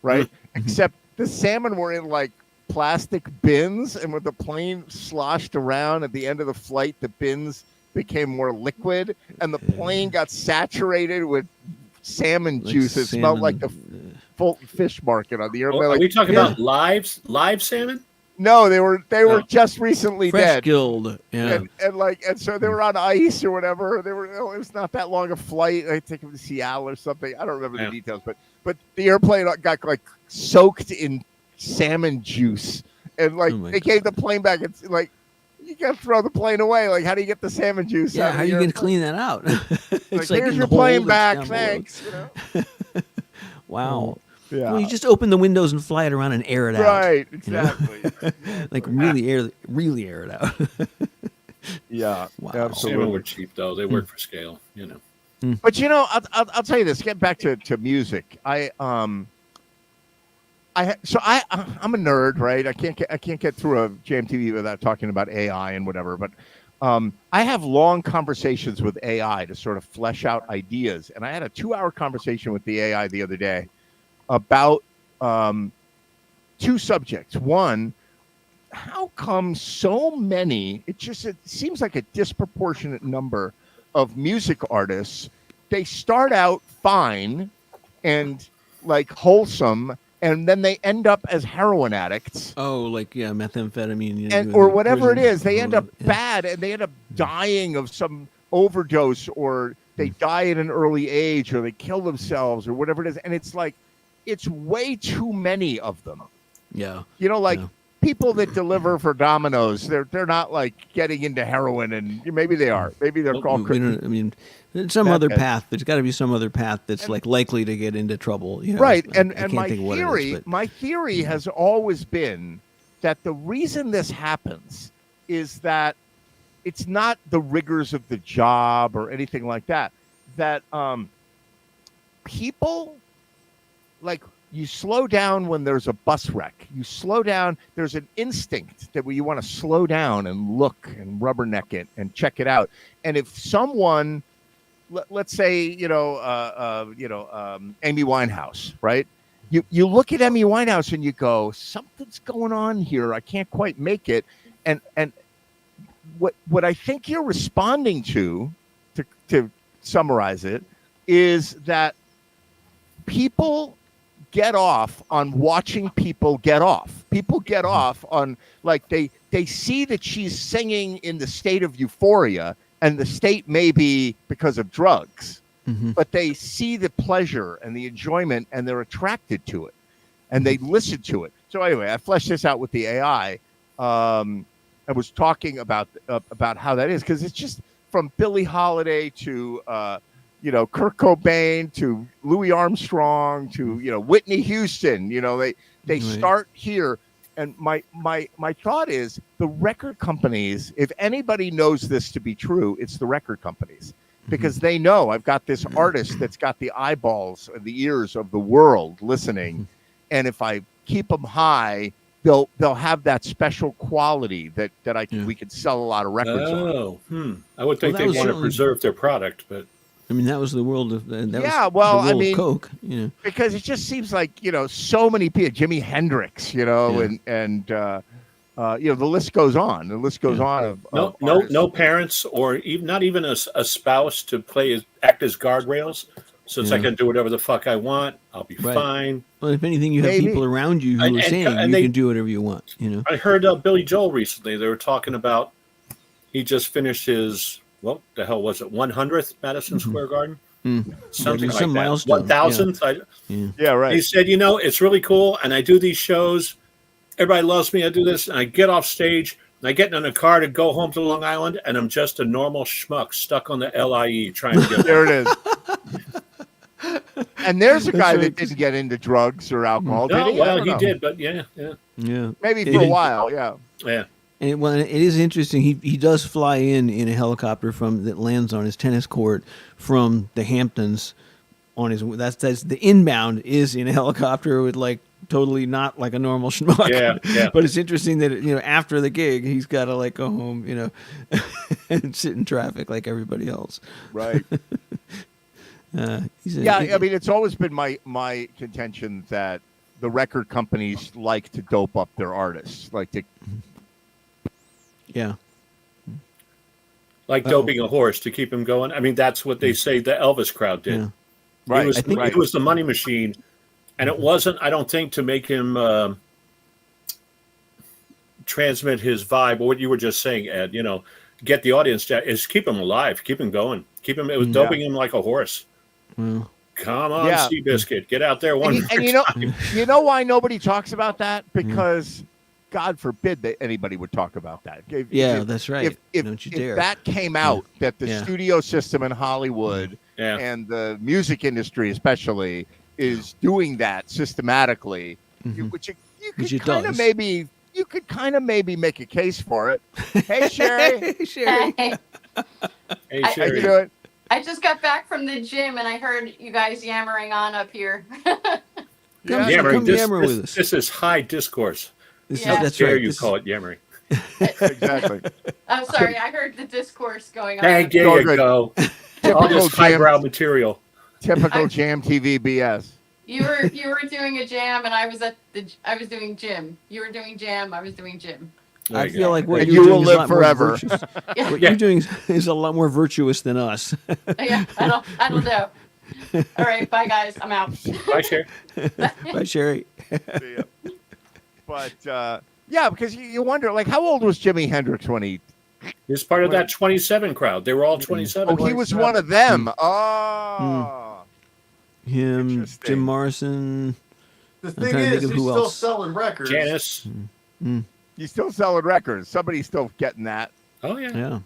right? Except the salmon were in like plastic bins, and when the plane sloshed around at the end of the flight, the bins became more liquid, and the plane got saturated with salmon juice. It smelled like the full fish market on the airplane. Are we talking about live salmon? No, they were just recently fresh dead. Killed. Yeah. And so they were on ice or whatever. It was not that long a flight. I think it was Seattle or something. I don't remember the details, but the airplane got like soaked in salmon juice, and like they gave the plane back. It's like, you got to throw the plane away. Like, how do you get the salmon juice? Yeah, how are you going to clean that out? It's like here's your plane back, thanks. Wow. Yeah. Well, you just open the windows and fly it around and air it out. Right. you know? Exactly. Like really air it out. Yeah. Wow. Salmon Absolutely. were cheap though. They work for scale. But I'll tell you this. Get back to music. I'm a nerd, right? I can't get through a JMTV without talking about AI and whatever. But I have long conversations with AI to sort of flesh out ideas. And I had a 2-hour conversation with the AI the other day about 2 subjects. One, how come so many? It seems like a disproportionate number of music artists, they start out fine and like wholesome, and then they end up as heroin addicts. Oh, like methamphetamine, and or whatever it is. They end up bad, and they end up dying of some overdose, or they die at an early age, or they kill themselves, or whatever it is. And it's like, it's way too many of them. Yeah. People that deliver for Domino's, they're not like getting into heroin, and maybe they are. Maybe they're called. Some other path. There's got to be some other path that's like likely to get into trouble. Right. I And can't my think of what theory, it is, my theory has always been that the reason this happens is that it's not the rigors of the job or anything like that. That people like. You slow down when there's a bus wreck. You slow down. There's an instinct that you want to slow down and look and rubberneck it and check it out. And if someone, let's say, Amy Winehouse, right? You look at Amy Winehouse and you go, something's going on here. I can't quite make it. And what I think you're responding to summarize it, is that people get off on watching people get off. People get off on, like, they see that she's singing in the state of euphoria, and the state may be because of drugs, but they see the pleasure and the enjoyment, and they're attracted to it, and they listen to it. So anyway, I fleshed this out with the AI. I was talking about how that is, because it's just from Billie Holiday to Kurt Cobain to Louis Armstrong to Whitney Houston. They start here, and my thought is the record companies. If anybody knows this to be true, it's the record companies, because they know I've got this artist that's got the eyeballs and the ears of the world listening, and if I keep them high, they'll have that special quality that we could sell a lot of records on. I would think they want to preserve their product, but. I mean, that was the world of of Coke, because it just seems like so many people, Jimi Hendrix, and the list goes on. The list goes on. No parents, or not even a spouse to act as guardrails. So it's I can do whatever the fuck I want. I'll be fine. Well, if anything, you have people around you who are saying you can do whatever you want. I heard Billy Joel recently. They were talking about he just finished his. What the hell was it? 100th Madison Square Garden? Something like that. Milestone. 1,000th? Yeah, right. He said, it's really cool, and I do these shows. Everybody loves me. I do this, and I get off stage, and I get in a car to go home to Long Island, and I'm just a normal schmuck stuck on the LIE trying to get there it is. And there's a guy that didn't get into drugs or alcohol. No, did he? Well, he did, but yeah. Maybe for a while, yeah. Yeah. And it is interesting. He does fly in a helicopter that lands on his tennis court from the Hamptons. That's the inbound is in a helicopter with like totally not like a normal schmuck. Yeah. But it's interesting that after the gig he's got to like go home, and sit in traffic like everybody else. Right. I mean, it's always been my contention that the record companies like to dope up their artists, like to. Yeah. Like doping a horse to keep him going. I mean, that's what they say the Elvis crowd did. Yeah. Right. It was the money machine. And it wasn't, I don't think, to make him transmit his vibe, or what you were just saying, Ed, get the audience to, is keep him alive, keep him going. It was doping him like a horse. Well, come on, Seabiscuit, get out there one and you know why nobody talks about that? Because God forbid that anybody would talk about that. That's right. Don't you dare. If that came out, that the studio system in Hollywood and the music industry especially is doing that systematically, which you could kind of maybe make a case for it. Hey, Sherry. Hey, Sherry. Hey, How Sherry. you doing? I just got back from the gym and I heard you guys yammering on up here. Yeah, Yammering. Yammer with us. This is high discourse. Yeah. That's Dare right. you This call it yammering? Exactly. I'm sorry, I heard the discourse going on. Hey, up here. there you good. go. All Typical this highbrow material. Typical Jam TV BS. You were doing a jam and I was doing gym. You were doing jam, I was doing gym. I feel like what And you're you doing will is a live lot more forever. virtuous. Yeah, What you're doing is a lot more virtuous than us. yeah, I don't know. All right, bye guys, I'm out. Bye, Sherry. Bye, Sherry. Yeah. But yeah, because you wonder, like, how old was Jimi Hendrix when he? He's part of that 27 crowd. They were all 27. Oh, he was one of them. Oh, Him, Interesting. Jim Morrison. The I'm thing trying to think is, of he's who still else. selling records. Janice. he's still selling records. Somebody's still getting that. Oh, yeah. Yeah.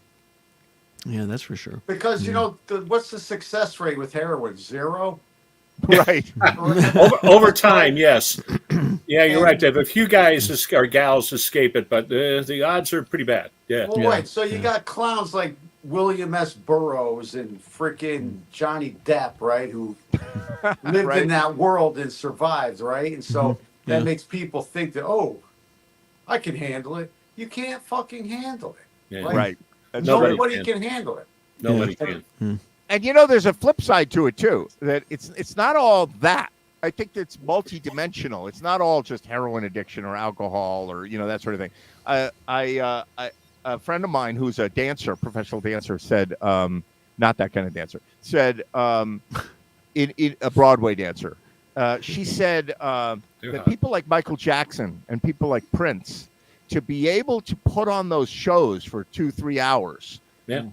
Yeah, that's for sure. Because, you know, what's the success rate with heroin? 0? Right. Over time, yes. Yeah, you're right, Dave. A few guys or gals escape it, but the odds are pretty bad. Yeah. Well, Yeah. right. So you got clowns like William S. Burroughs and freaking Johnny Depp, right? Who lived Right. in that world and survived, right? And so that Yeah. makes people think that, oh, I can handle it. You can't fucking handle it. Yeah. Like, Right. That's Nobody right. Nobody can. can handle it. Nobody can. And you know, there's a flip side to it too. That it's not all that. I think it's multidimensional. It's not all just heroin addiction or alcohol or that sort of thing. A friend of mine who's a dancer, professional dancer, said, not that kind of dancer, said, in a Broadway dancer, she said that people like Michael Jackson and people like Prince, to be able to put on those shows for 2-3 hours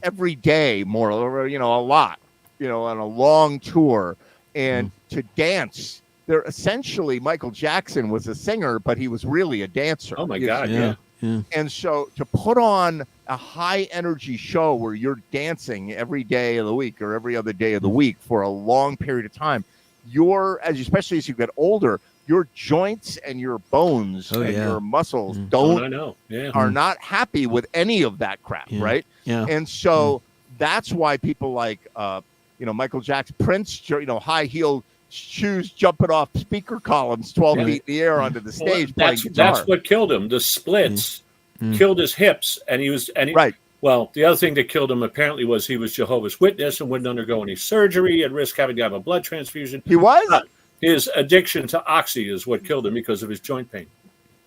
every day, more, a lot, on a long tour, and to dance. They're essentially, Michael Jackson was a singer, but he was really a dancer. Oh, my You God, know? Yeah. And so to put on a high energy show where you're dancing every day of the week or every other day of the week for a long period of time, especially as you get older, your joints and your bones and your muscles are not happy with any of that crap, right? Yeah. And so that's why people like Michael Jackson, Prince, high heel shoes jumping off speaker columns 12 feet in the air onto the stage playing guitar. That's what killed him. The splits killed his hips, right. Well, the other thing that killed him apparently was he was Jehovah's Witness and wouldn't undergo any surgery, at risk having to have a blood transfusion. He was? His addiction to oxy is what killed him because of his joint pain.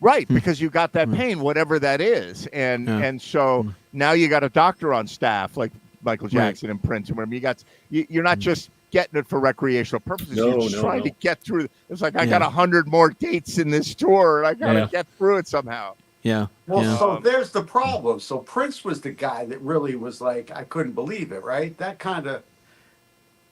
Right, because you got that pain, whatever that is, and so now you got a doctor on staff like Michael Jackson and Prince and whatever. You're not just getting it for recreational purposes. You're just trying to get through. It's like I got 100 more dates in this tour, and I gotta get through it somehow. Yeah. Well, so there's the problem. So Prince was the guy that really was like, I couldn't believe it, right?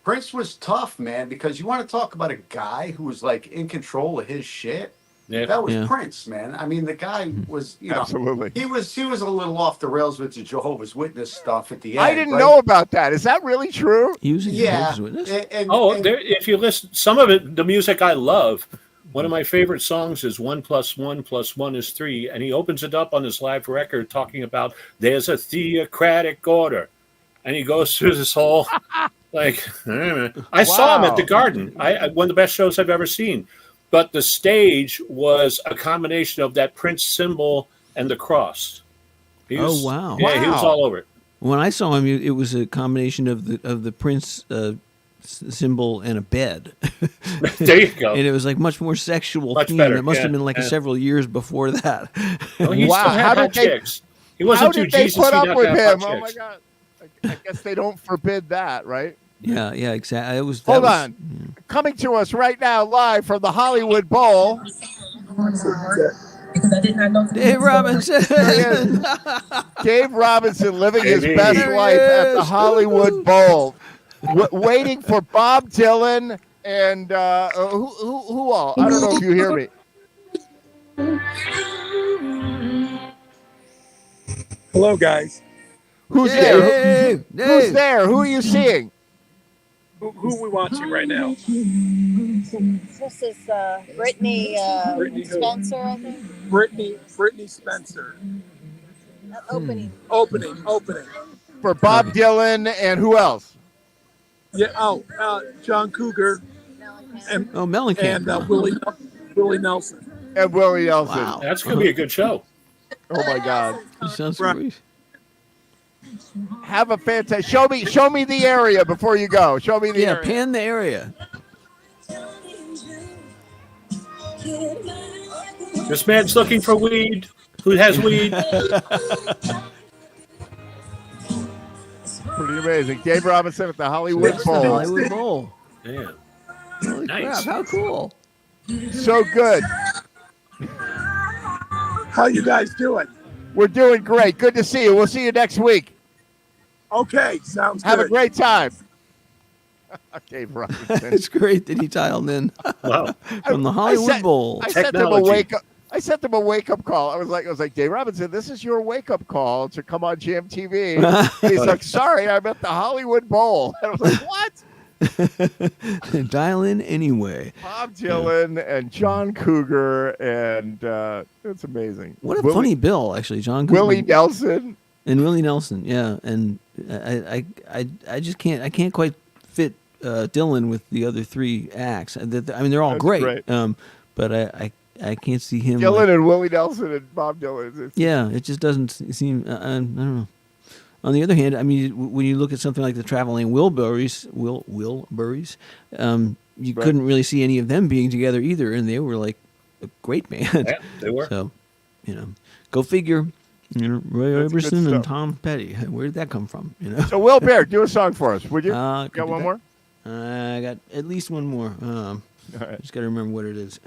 Prince was tough, man, because you want to talk about a guy who was like in control of his shit. Yeah. That was Prince, man. I mean, the guy was, Absolutely. He was a little off the rails with the Jehovah's Witness stuff at the end. I didn't know about that. Is that really true? He was a Yeah. Jehovah's Witness? If you listen, some of it, the music I love. One of my favorite songs is 1 + 1 + 1 is 3, and he opens it up on his live record talking about there's a theocratic order, and he goes through this whole I saw him at the Garden. One of the best shows I've ever seen, but the stage was a combination of that Prince symbol and the cross. He was, Oh, wow. Yeah, he was all over it. When I saw him, it was a combination of the Prince symbol and a bed. There you go. And it was like much more sexual Much theme. better, It must have yeah, been like yeah. several years before that. Well, he Wow, still how had did hot they- chicks. He wasn't How too did they Jesus. put up with him? Him. Oh my God! I guess they don't forbid that, right? Yeah, exactly. Hold on. Coming to us right now, live from the Hollywood Bowl. Because I did not know. Dave Robinson. Dave Robinson living his Baby. best There he life at the is. Hollywood Bowl, waiting for Bob Dylan and who all? I don't know if you hear me. Hello, guys. Who's there? Dave, Who's Dave. there? Who are you seeing? Who are we watching right now? This is Brittany Brittany who? Spencer, I think. Brittany Spencer. Opening. Opening. For Bob Dylan and who else? Yeah. John Cougar and Mellencamp. and Willie Nelson. And Willie Nelson. Wow. That's going to be a good show. Oh my God. He sounds Right. great. Have a fantastic. Show me the area before you go. Show me the area. Pan the area. This man's looking for weed. Who has weed? Pretty amazing. Dave Robinson at the Hollywood Bowl. Hollywood Bowl. Yeah. Holy Nice. crap! How cool. So good. How you guys doing? We're doing great. Good to see you. We'll see you next week. Okay, sounds Have good. a great time. Dave Robinson. It's great that he dialed in Wow. from the Hollywood Bowl. I sent them a Technology. wake up. I sent them a wake up call. I was like, Dave Robinson, this is your wake up call to come on Jam TV. He's like, sorry, I'm at the Hollywood Bowl. And I was like, what? Dial in anyway. Bob Dylan and John Cougar, and it's amazing. What a funny bill, actually, John Cougar. Willie Nelson. And Willie Nelson, yeah, and I just can't quite fit Dylan with the other three acts. I mean, they're all That's great, great. But I can't see him. Dylan and Willie Nelson and Bob Dylan. Yeah, it just doesn't seem. I don't know. On the other hand, I mean, when you look at something like the Traveling Wilburys, you couldn't really see any of them being together either, and they were like a great band. Yeah, they were. So, go figure. Roy That's good Orbison and stuff. Tom Petty. Where did that come from? So, Will Bear, do a song for us, would you? Could Got do one that. more? I got at least one more. All right. Just got to remember what it is.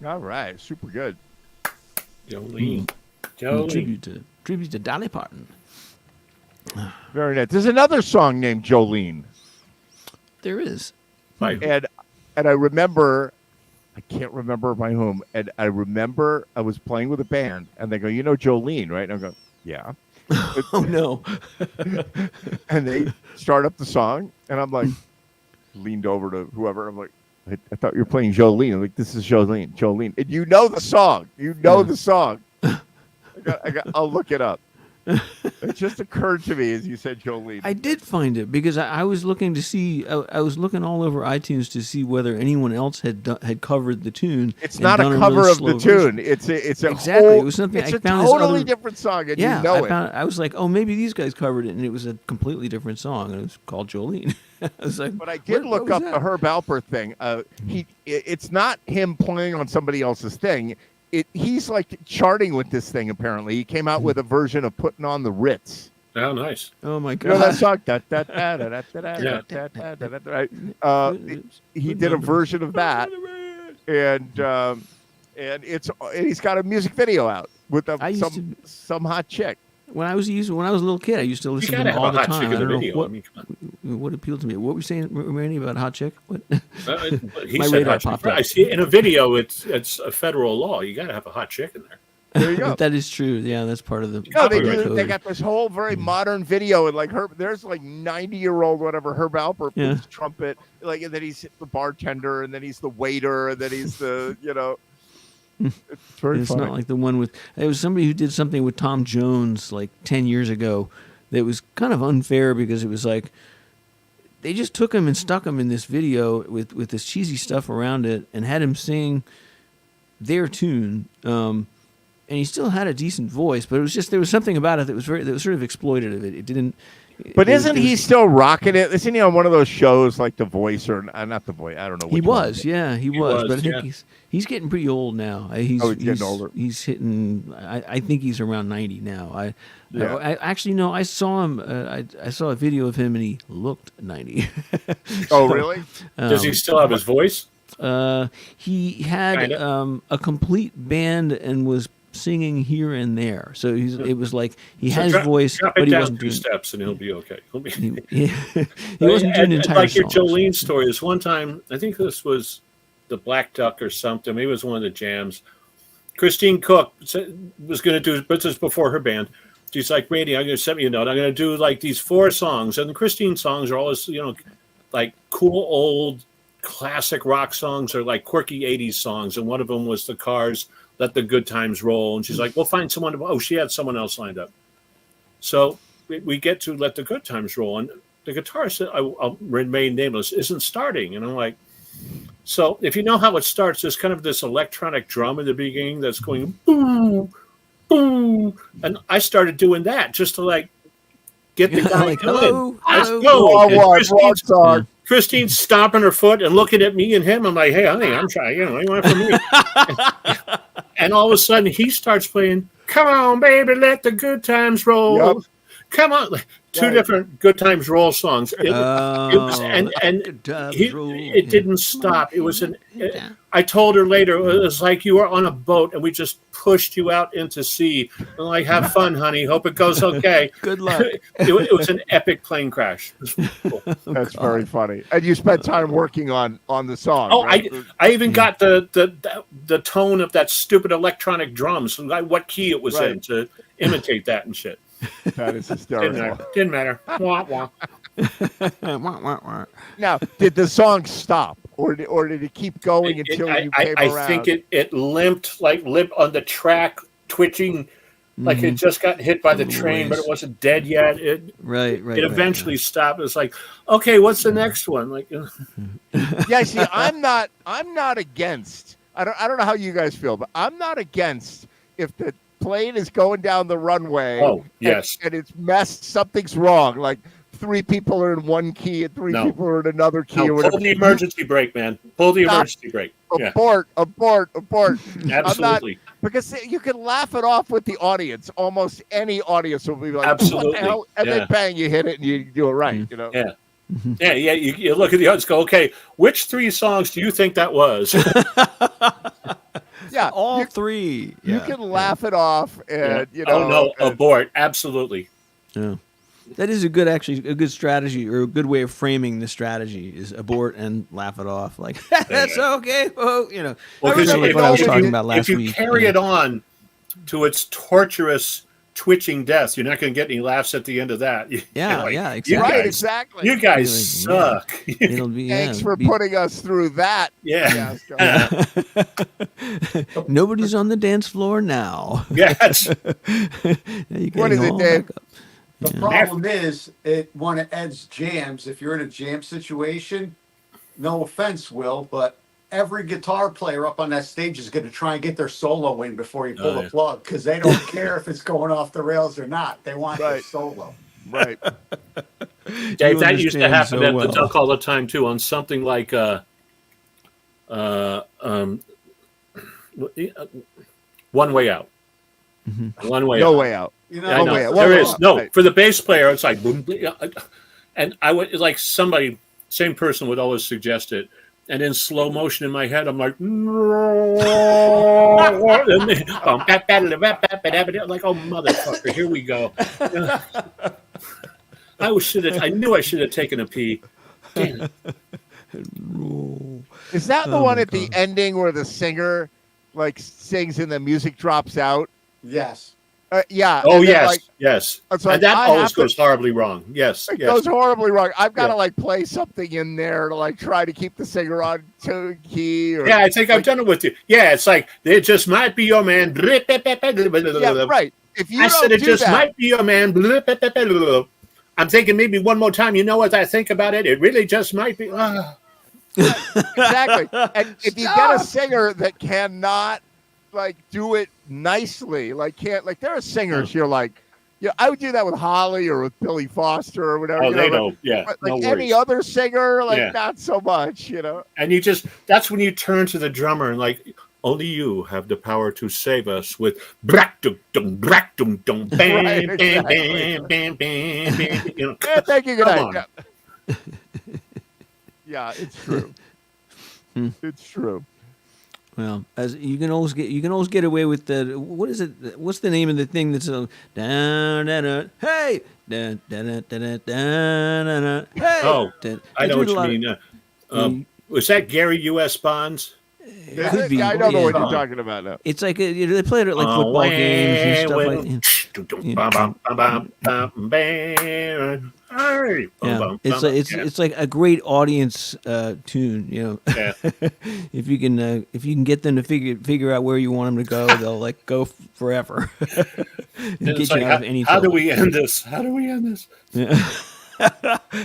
All right, super good. Jolene. Jolene. Tribute to Dolly Parton. Very nice. There's another song named Jolene. There is. And I remember, I can't remember by whom, and I remember I was playing with a band, and they go, you know Jolene, right? And I go, yeah. Oh, no. And they start up the song, and I'm like, leaned over to whoever, I'm like, I thought you were playing Jolene. I'm like, this is Jolene. And you know the song. You know the song. I'll look it up. It just occurred to me as you said Jolene. I did find it because I was looking to see. I was looking all over iTunes to see whether anyone else had covered the tune. It's not a cover of the tune. It's a exactly. Whole, it was something it's I a found totally this different song, and yeah, you know I was like, oh, maybe these guys covered it, and it was a completely different song, and it was called Jolene. I was like, but I did look up the Herb Alpert thing. It's not him playing on somebody else's thing. He's like charting with this thing. Apparently, he came out with a version of "Putting on the Ritz." Oh, nice. Oh my God! You know that song? Right? He did a version of that, and he's got a music video out with some hot chick. When I was a little kid, I used to listen to him all the time. I don't know what appealed to me. What were you saying, Randy, about hot chick? What? He My said radar hot chick. popped up. I see in a video. It's a federal law. You got to have a hot chick in there. There you go. That is true. Yeah, that's part of the. They got this whole very modern video, and like there's like 90-year-old whatever Herb Alpert plays trumpet, like, and then he's the bartender, and then he's the waiter, and then he's the It's very It's funny. not like the one with. It was somebody who did something with Tom Jones like 10 years ago that was kind of unfair because it was like they just took him and stuck him in this video with this cheesy stuff around it and had him sing their tune. And he still had a decent voice, but it was just there was something about it that was sort of exploitative. It didn't. But isn't he still rocking it? Isn't he on one of those shows like The Voice or not The Voice? I don't know. He was, one. yeah, he was. But I think he's getting pretty old now. He's getting older. He's hitting. I think he's around 90 now. I actually no. I saw him. I saw a video of him and he looked 90. Oh really? Does he still have his voice? He had a complete band and was singing here and there, so it was like he had his voice, but he wasn't doing steps, and he'll be okay. He wasn't doing entire like your songs. Jolene story. This one time, I think this was the Black Duck or something. Maybe it was one of the jams. Christine Cook was going to do, but this was before her band. She's like, Randy, I'm going to send me a note. I'm going to do like these 4 songs, and the Christine songs are always, like cool old classic rock songs or like quirky 80s songs, and one of them was the Cars' Let the Good Times Roll. And she's like, we'll find someone. She had someone else lined up. So we get to Let the Good Times Roll. And the guitarist, I'll remain nameless, isn't starting. And I'm like, so if you know how it starts, there's kind of this electronic drum in the beginning that's going boom, boom. And I started doing that just to like get the guy like, going. hello. Let's go. Christine's stomping her foot and looking at me and him. I'm like, hey, honey, I'm trying. What do you want from me? And all of a sudden, he starts playing, come on, baby, let the good times roll. Yep. Come on. Two different Good Times Roll songs. It didn't stop. It was I told her later, it was like you were on a boat and we just pushed you out into sea. I'm like, have fun, honey. Hope it goes okay. Good luck. It was an epic plane crash. Cool. That's very funny. And you spent time working on the song. Oh, right? I even got the tone of that stupid electronic drums, what key it was in to imitate that and shit. That is hysterical. Didn't matter. Wah, wah. Now, did the song stop, or did it keep going until you came around? I think it limped on the track, twitching, like it just got hit by the train, but it wasn't dead yet. It eventually stopped. It was like, okay, what's the next one? Like, yeah. See, I'm not against. I don't know how you guys feel, but I'm not against if the plane is going down the runway. Oh, yes. And it's messed. Something's wrong. Like 3 people are in one key and 3 people are in another key. No, pull the emergency brake, man. Pull the emergency brake. Abort. Absolutely. Because you can laugh it off with the audience. Almost any audience will be like, absolutely. What the hell? And then bang, you hit it and you do it right. Yeah. Yeah. You look at the audience, go, okay, which 3 songs do you think that was? Yeah, all you- three. You Yeah, can laugh it off, and you know. Oh no, and- abort! Absolutely. Yeah. That is a good strategy, or a good way of framing the strategy is abort and laugh it off. Like, that's okay. Oh, you know. Well, Kind because of like if, what I was if talking you, about last if you week. carry yeah. it on to its torturous, twitching death, you're not going to get any laughs at the end of that. You're Yeah, like, yeah, You exactly. Right, guys, exactly. you guys Really, yeah. suck. It'll be Thanks for be- putting us through that. Yeah. fiasco. Nobody's on the dance floor now. Yes. Now you What gotta is go it, all Dave? back up. The problem is, one of Ed's jams, if you're in a jam situation, no offense, Will, but every guitar player up on that stage is going to try and get their solo in before you pull Oh, the yeah. plug because they don't care if it's going off the rails or not. They want their Right. solo. Right. Dave, You that used to understand happen so at well. the Duck all the time too, on something like One Way Out. One Way No Out. way out. You know, Yeah, I know. Way Out. There One Way is Out. no Right. for the bass player. It's like, boom, and I would like somebody, same person would always suggest it, and in slow motion in my head, I'm like, like, oh motherfucker, here we go. I knew I should have taken a pee. Damn it. Is that the Oh, one my at the ending where the singer like sings and the music drops out? yes. Yeah. Oh and then, yes, like, yes. it's like, And that I always have to- goes horribly wrong. Yes, It yes. goes horribly wrong. I've got to Yeah. like play something in there to like try to keep the singer on key. Or, Yeah, I think I've done it with you. Yeah, it's like it just might be your man. yeah, right. If you I don't said it do just that, might be your man. I'm thinking maybe one more time. You know what I think about it? It really just might be. exactly. And if you get a singer that cannot like do it nicely, like can't like there are singers you're like, yeah, I would do that with Holly or with Billy Foster or whatever. Oh, you they know, know. Yeah, but no like any worries. other singer, like Yeah. not so much, you know. And you just—that's when you turn to the drummer and like, only you have the power to save us with brack dum dum brack dum dum bam Right, bam exactly. bam bam bam. You know, Yeah, thank you. Good Come night. Yeah. Yeah, it's true. It's true. Well, as you can always get away with the what is it? What's the name of the thing that's da da da hey da da da da da da da hey? Oh, da, I they know do what it a you lot mean. of- Was that Gary U.S. Bonds? it could be. Yeah, I don't know what yeah. you're talking about now. It's like they play it at like football games and stuff like that. Yeah, it's like a great audience tune, you know. Yeah. if you can get them to figure out where you want them to go, they'll like go forever. and And it's get you like, out of any how do trouble. we end this? How do we end this? Yeah.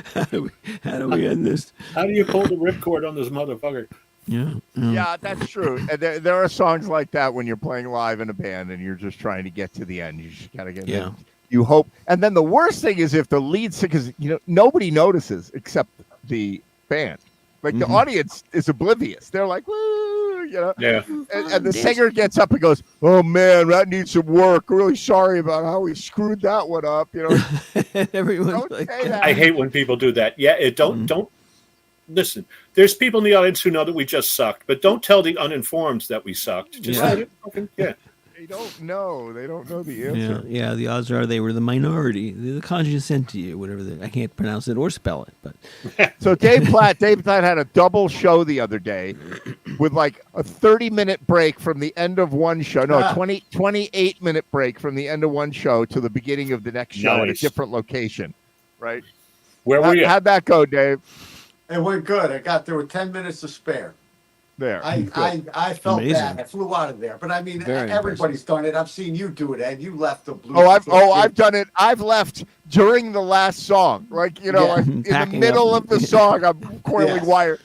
how do we end this? How do you pull the ripcord on this motherfucker? Yeah. Yeah, that's true. And there are songs like that when you're playing live in a band and you're just trying to get to the end. You just gotta get. Yeah. You hope, and then the worst thing is if the lead singer, because nobody notices except the band. Like the audience is oblivious. They're like, woo, Yeah. and the singer gets up and goes, "Oh man, that needs some work. Really sorry about how we screwed that one up." Everyone's Don't like, say that. I hate when people do that. Yeah, don't listen. There's people in the audience who know that we just sucked, but don't tell the uninformed that we sucked. Just Yeah. let it fucking- yeah. They don't know. They don't know the yeah, answer. yeah. The odds are they were the minority, the cognoscenti, whatever. I can't pronounce it or spell it, but So Dave Platt had a double show the other day with like a 30-minute break from the end of one show. No, 28-minute break from the end of one show to the beginning of the next show at a Nice. different location. Right? Where were you? How'd that go, Dave? It went good. I got there with 10 minutes to spare. There. I felt Amazing. bad. I flew out of there. But I mean, Very everybody's done it. I've seen you do it, Ed. You left the blue. I've done it. I've left during the last song. Like, Yeah. like in the Packing middle up. of the song, I'm coiling Yes. wire.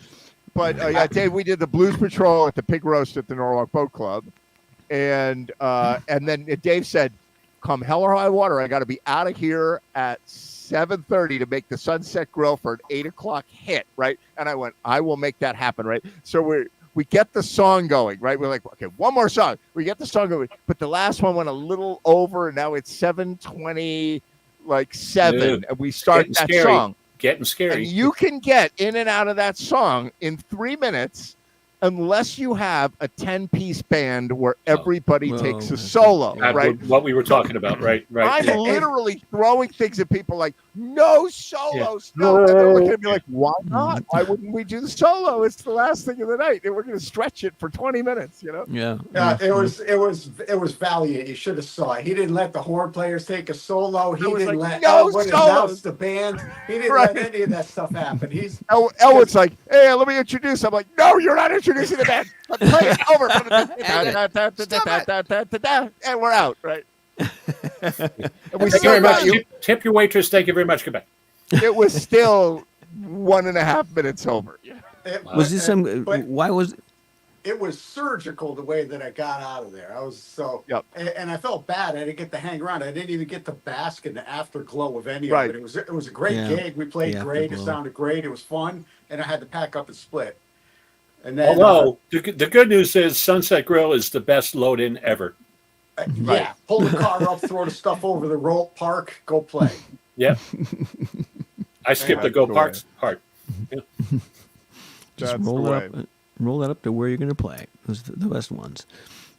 But yeah, Dave, we did the Blues Patrol at the Pig Roast at the Norwalk Boat Club. And then Dave said, come hell or high water, I got to be out of here at 7:30 to make the Sunset Grill for an 8:00 hit, right? And I went, I will make that happen, right? So we get the song going, right? We're like, okay, one more song. We get the song going, but the last one went a little over, and now it's 7:20, like 7, Dude, and we start getting that scary. song. Getting And scary. you can get in and out of that song in 3 minutes unless you have a 10-piece band where everybody Whoa. takes a solo, right? What we were talking about, right? I'm literally throwing things at people like, no solos, no. And they're looking at me like, why not? Why wouldn't we do the solo? It's the last thing of the night, and we're going to stretch it for 20 minutes, you know? Yeah. It was valiant. You should have saw it. He didn't let the horn players take a solo. He was didn't like, let no Elwood solos. announce the band. He didn't Right. let any of that stuff happen. He's Elwood's like, hey, let me introduce. I'm like, no, you're not introducing the band. Let's play it over. And we're out, right? And we Thank you still very got much. you. Tip your waitress. Thank you very much. Goodbye. It was still 1.5 minutes over. Was this some? but Why was? it was surgical the way that I got out of there. I was so Yep. and I felt bad. I didn't get to hang around. I didn't even get to bask in the afterglow of any Right. of it. It was a great Yeah. gig. We played The great. It afterglow. sounded great. It was fun, and I had to pack up and split. And then Although the good news is Sunset Grill is the best load-in ever. yeah, pull the car up, throw the stuff over the rope, park, go play. Yep. I skipped the That's go the parks part. Just That's roll the it up. Roll that up to where you're going to play. Those are the best ones.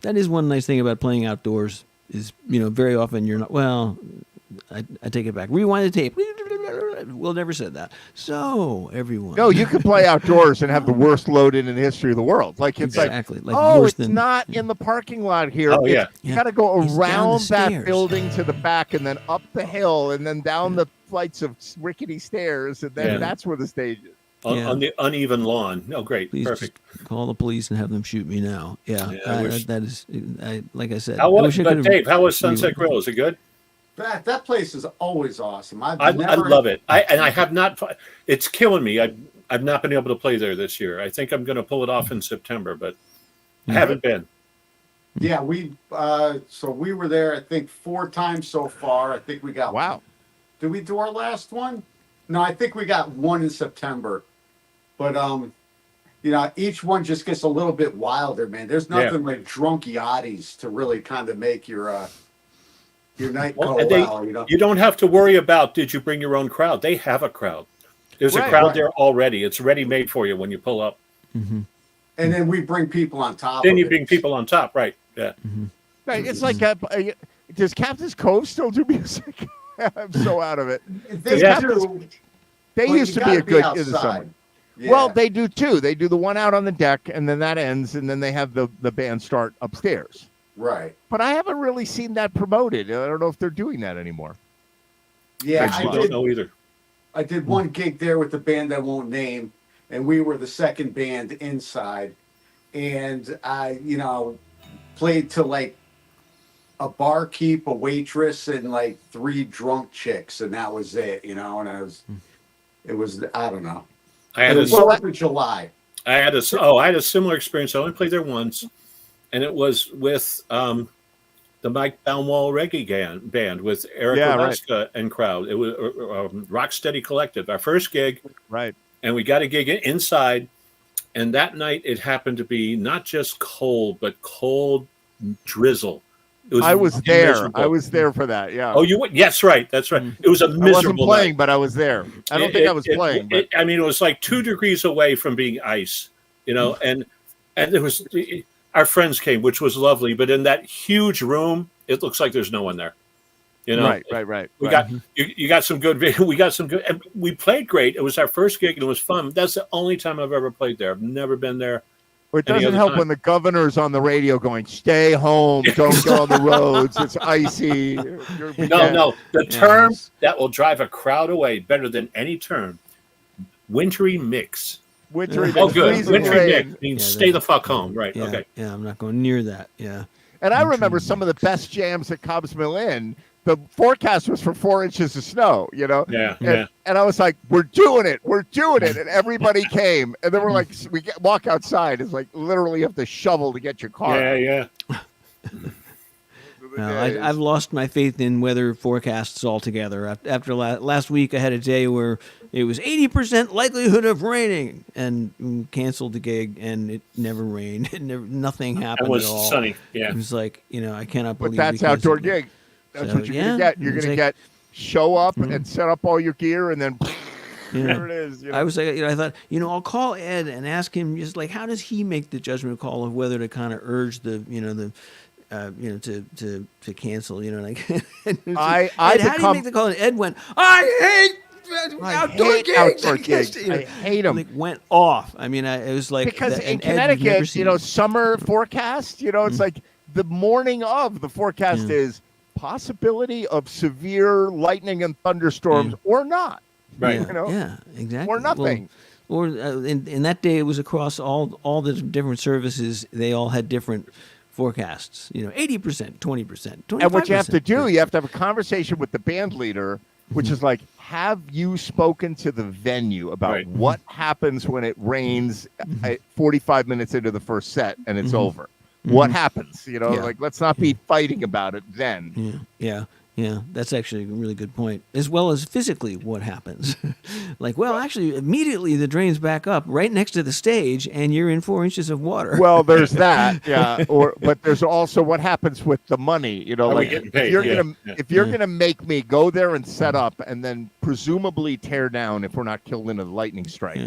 That is one nice thing about playing outdoors. Is very often you're not. Well, I take it back. Rewind the tape. Will never said that. So everyone. No, you can play outdoors and have the worst load-in the history of the world. Like it's exactly. like, oh, worse it's than not in the parking lot here. Oh, yeah. You got to go It's down the around that stairs. building to the back and then up the hill and then down the flights of rickety stairs, and then Yeah. that's where the stage is. Yeah. On the uneven lawn. Oh, great. Please Perfect. just call the police and have them shoot me now. Yeah, Yeah, I wish- that is. Like I said, How I was, wish I but could've Dave, how was Sunset rewound. Grill? Is it good? That place is always awesome. I love it. I have not. It's killing me. I've not been able to play there this year. I think I'm going to pull it off in September, but I haven't been. Yeah, we were there. I think 4 times so far. I think we got. Wow. Did we do our last one? No, I think we got one in September. But each one just gets a little bit wilder, man. There's nothing like drunk yachties to really kind of make your night go Well, and well. you don't have to worry about did you bring your own crowd. They have a crowd. There's a Right, crowd right. there already. It's ready made for you when you pull up. Mhm. And then we bring people on top. Then of you it. bring people on top, right? Yeah. Right, it's like does Captain's Cove still do music? I'm so out of it. They Yeah. do. They but used you to be a gotta good in the summer. outside. Yeah. Well, they do too. They do the one out on the deck, and then that ends, and then they have the band start upstairs. right. But I haven't really seen that promoted. I don't know if they're doing that anymore. Yeah, I I don't did. know either. I did one gig there with the band I won't name, and we were the second band inside, and I, played to like a barkeep, a waitress, and like 3 drunk chicks, and that was it, and it was I don't know. I had It a was 4th of July. I had a similar experience. I only played there once, and it was with the Mike Baumwall Reggae band with Eric Yeah, right. Oleska and crowd. It was Rocksteady Collective, our first gig, Right. and we got a gig inside. And that night, it happened to be not just cold, but cold drizzle. It I was there. miserable. I was there for that. Yeah. Oh, you were? Yes, right. That's right. It was a I wasn't miserable playing, night. but I was there. I don't think I was playing. But I mean, it was like 2 degrees away from being ice, and there was our friends came, which was lovely. But in that huge room, it looks like there's no one there. right. We got you got some good. We got some good. And we played great. It was our first gig, and it was fun. That's the only time I've ever played there. I've never been there. It any doesn't other help time. when the governor's on the radio going, "Stay home, don't go on the roads. It's icy." No. The term that will drive a crowd away better than any term: wintry mix. Wintry, Oh, good. freezing Wintry rain. mix means Yeah, stay the fuck home. Right. Yeah, Okay. yeah, I'm not going near that. Yeah. And I remember some of the best jams at Cobb's Mill Inn. The forecast was for 4 inches of snow, Yeah. And I was like, "We're doing it, and everybody came, and then we're like, walk outside. It's like literally you have to shovel to get your car. Yeah. Those are the No, days. I've lost my faith in weather forecasts altogether. After last week, I had a day where it was 80% likelihood of raining, and canceled the gig, and it never rained. Nothing happened It was at all. sunny. Yeah. It was like, I cannot But believe. that's we outdoor canceled it. gig. That's So, what you're yeah, gonna get. You're it's gonna like- get show up and set up all your gear, and then You know, There it is. You know? I was like, I thought, I'll call Ed and ask him just like, how does he make the judgment call of whether to kind of urge to cancel, like, and I Ed, how do you make the call? And Ed went, I hate outdoor gigs. I hate them. Like went off. I mean, it was like because in and Ed, you've never Connecticut, seen summer forecast, it's like the morning of the forecast is possibility of severe lightning and thunderstorms or not. Right. Yeah, exactly. Or nothing. Well, or in that day, it was across all the different services. They all had different forecasts. 80%, 20%, 25%. And what you have to do, you have to have a conversation with the band leader, which is like, have you spoken to the venue about what happens when it rains 45 minutes into the first set and it's over? What happens? Like, let's not be fighting about it then. Yeah, that's actually a really good point. As well as physically what happens. Like, well, actually, immediately the drain's back up right next to the stage and you're in 4 inches of water. Well, there's that, yeah. But there's also what happens with the money. Like paid? If you're gonna make me go there and set up and then presumably tear down if we're not killed in a lightning strike,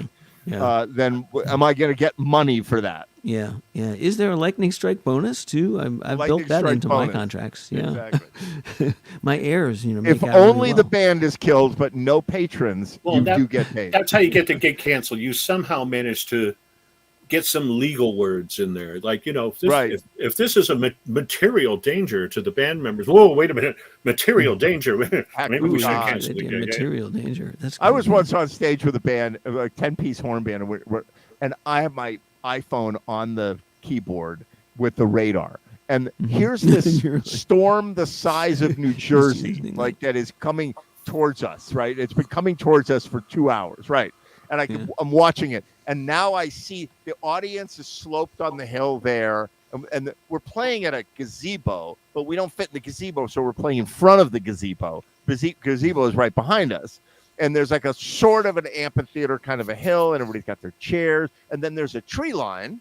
then am I gonna get money for that? Yeah. Is there a lightning strike bonus too? I've built that into my contracts. Yeah, exactly. My heirs, make if out only really the well. band is killed, but no patrons, you do get paid. That's how you get the gig canceled. You somehow manage to get some legal words in there, like if this is a material danger to the band members. Whoa, wait a minute, material danger. Maybe we should cancel the gig. Material danger. That's. I was once on stage with a band, like 10-piece horn band, and I have my iPhone on the keyboard with the radar. And here's this storm the size of New Jersey, like that is coming towards us, right? It's been coming towards us for 2 hours, right? And I'm watching it. And now I see the audience is sloped on the hill there. And we're playing at a gazebo, but we don't fit in the gazebo. So we're playing in front of the gazebo. Gazebo is right behind us. And there's like a sort of an amphitheater kind of a hill, and everybody's got their chairs. And then there's a tree line.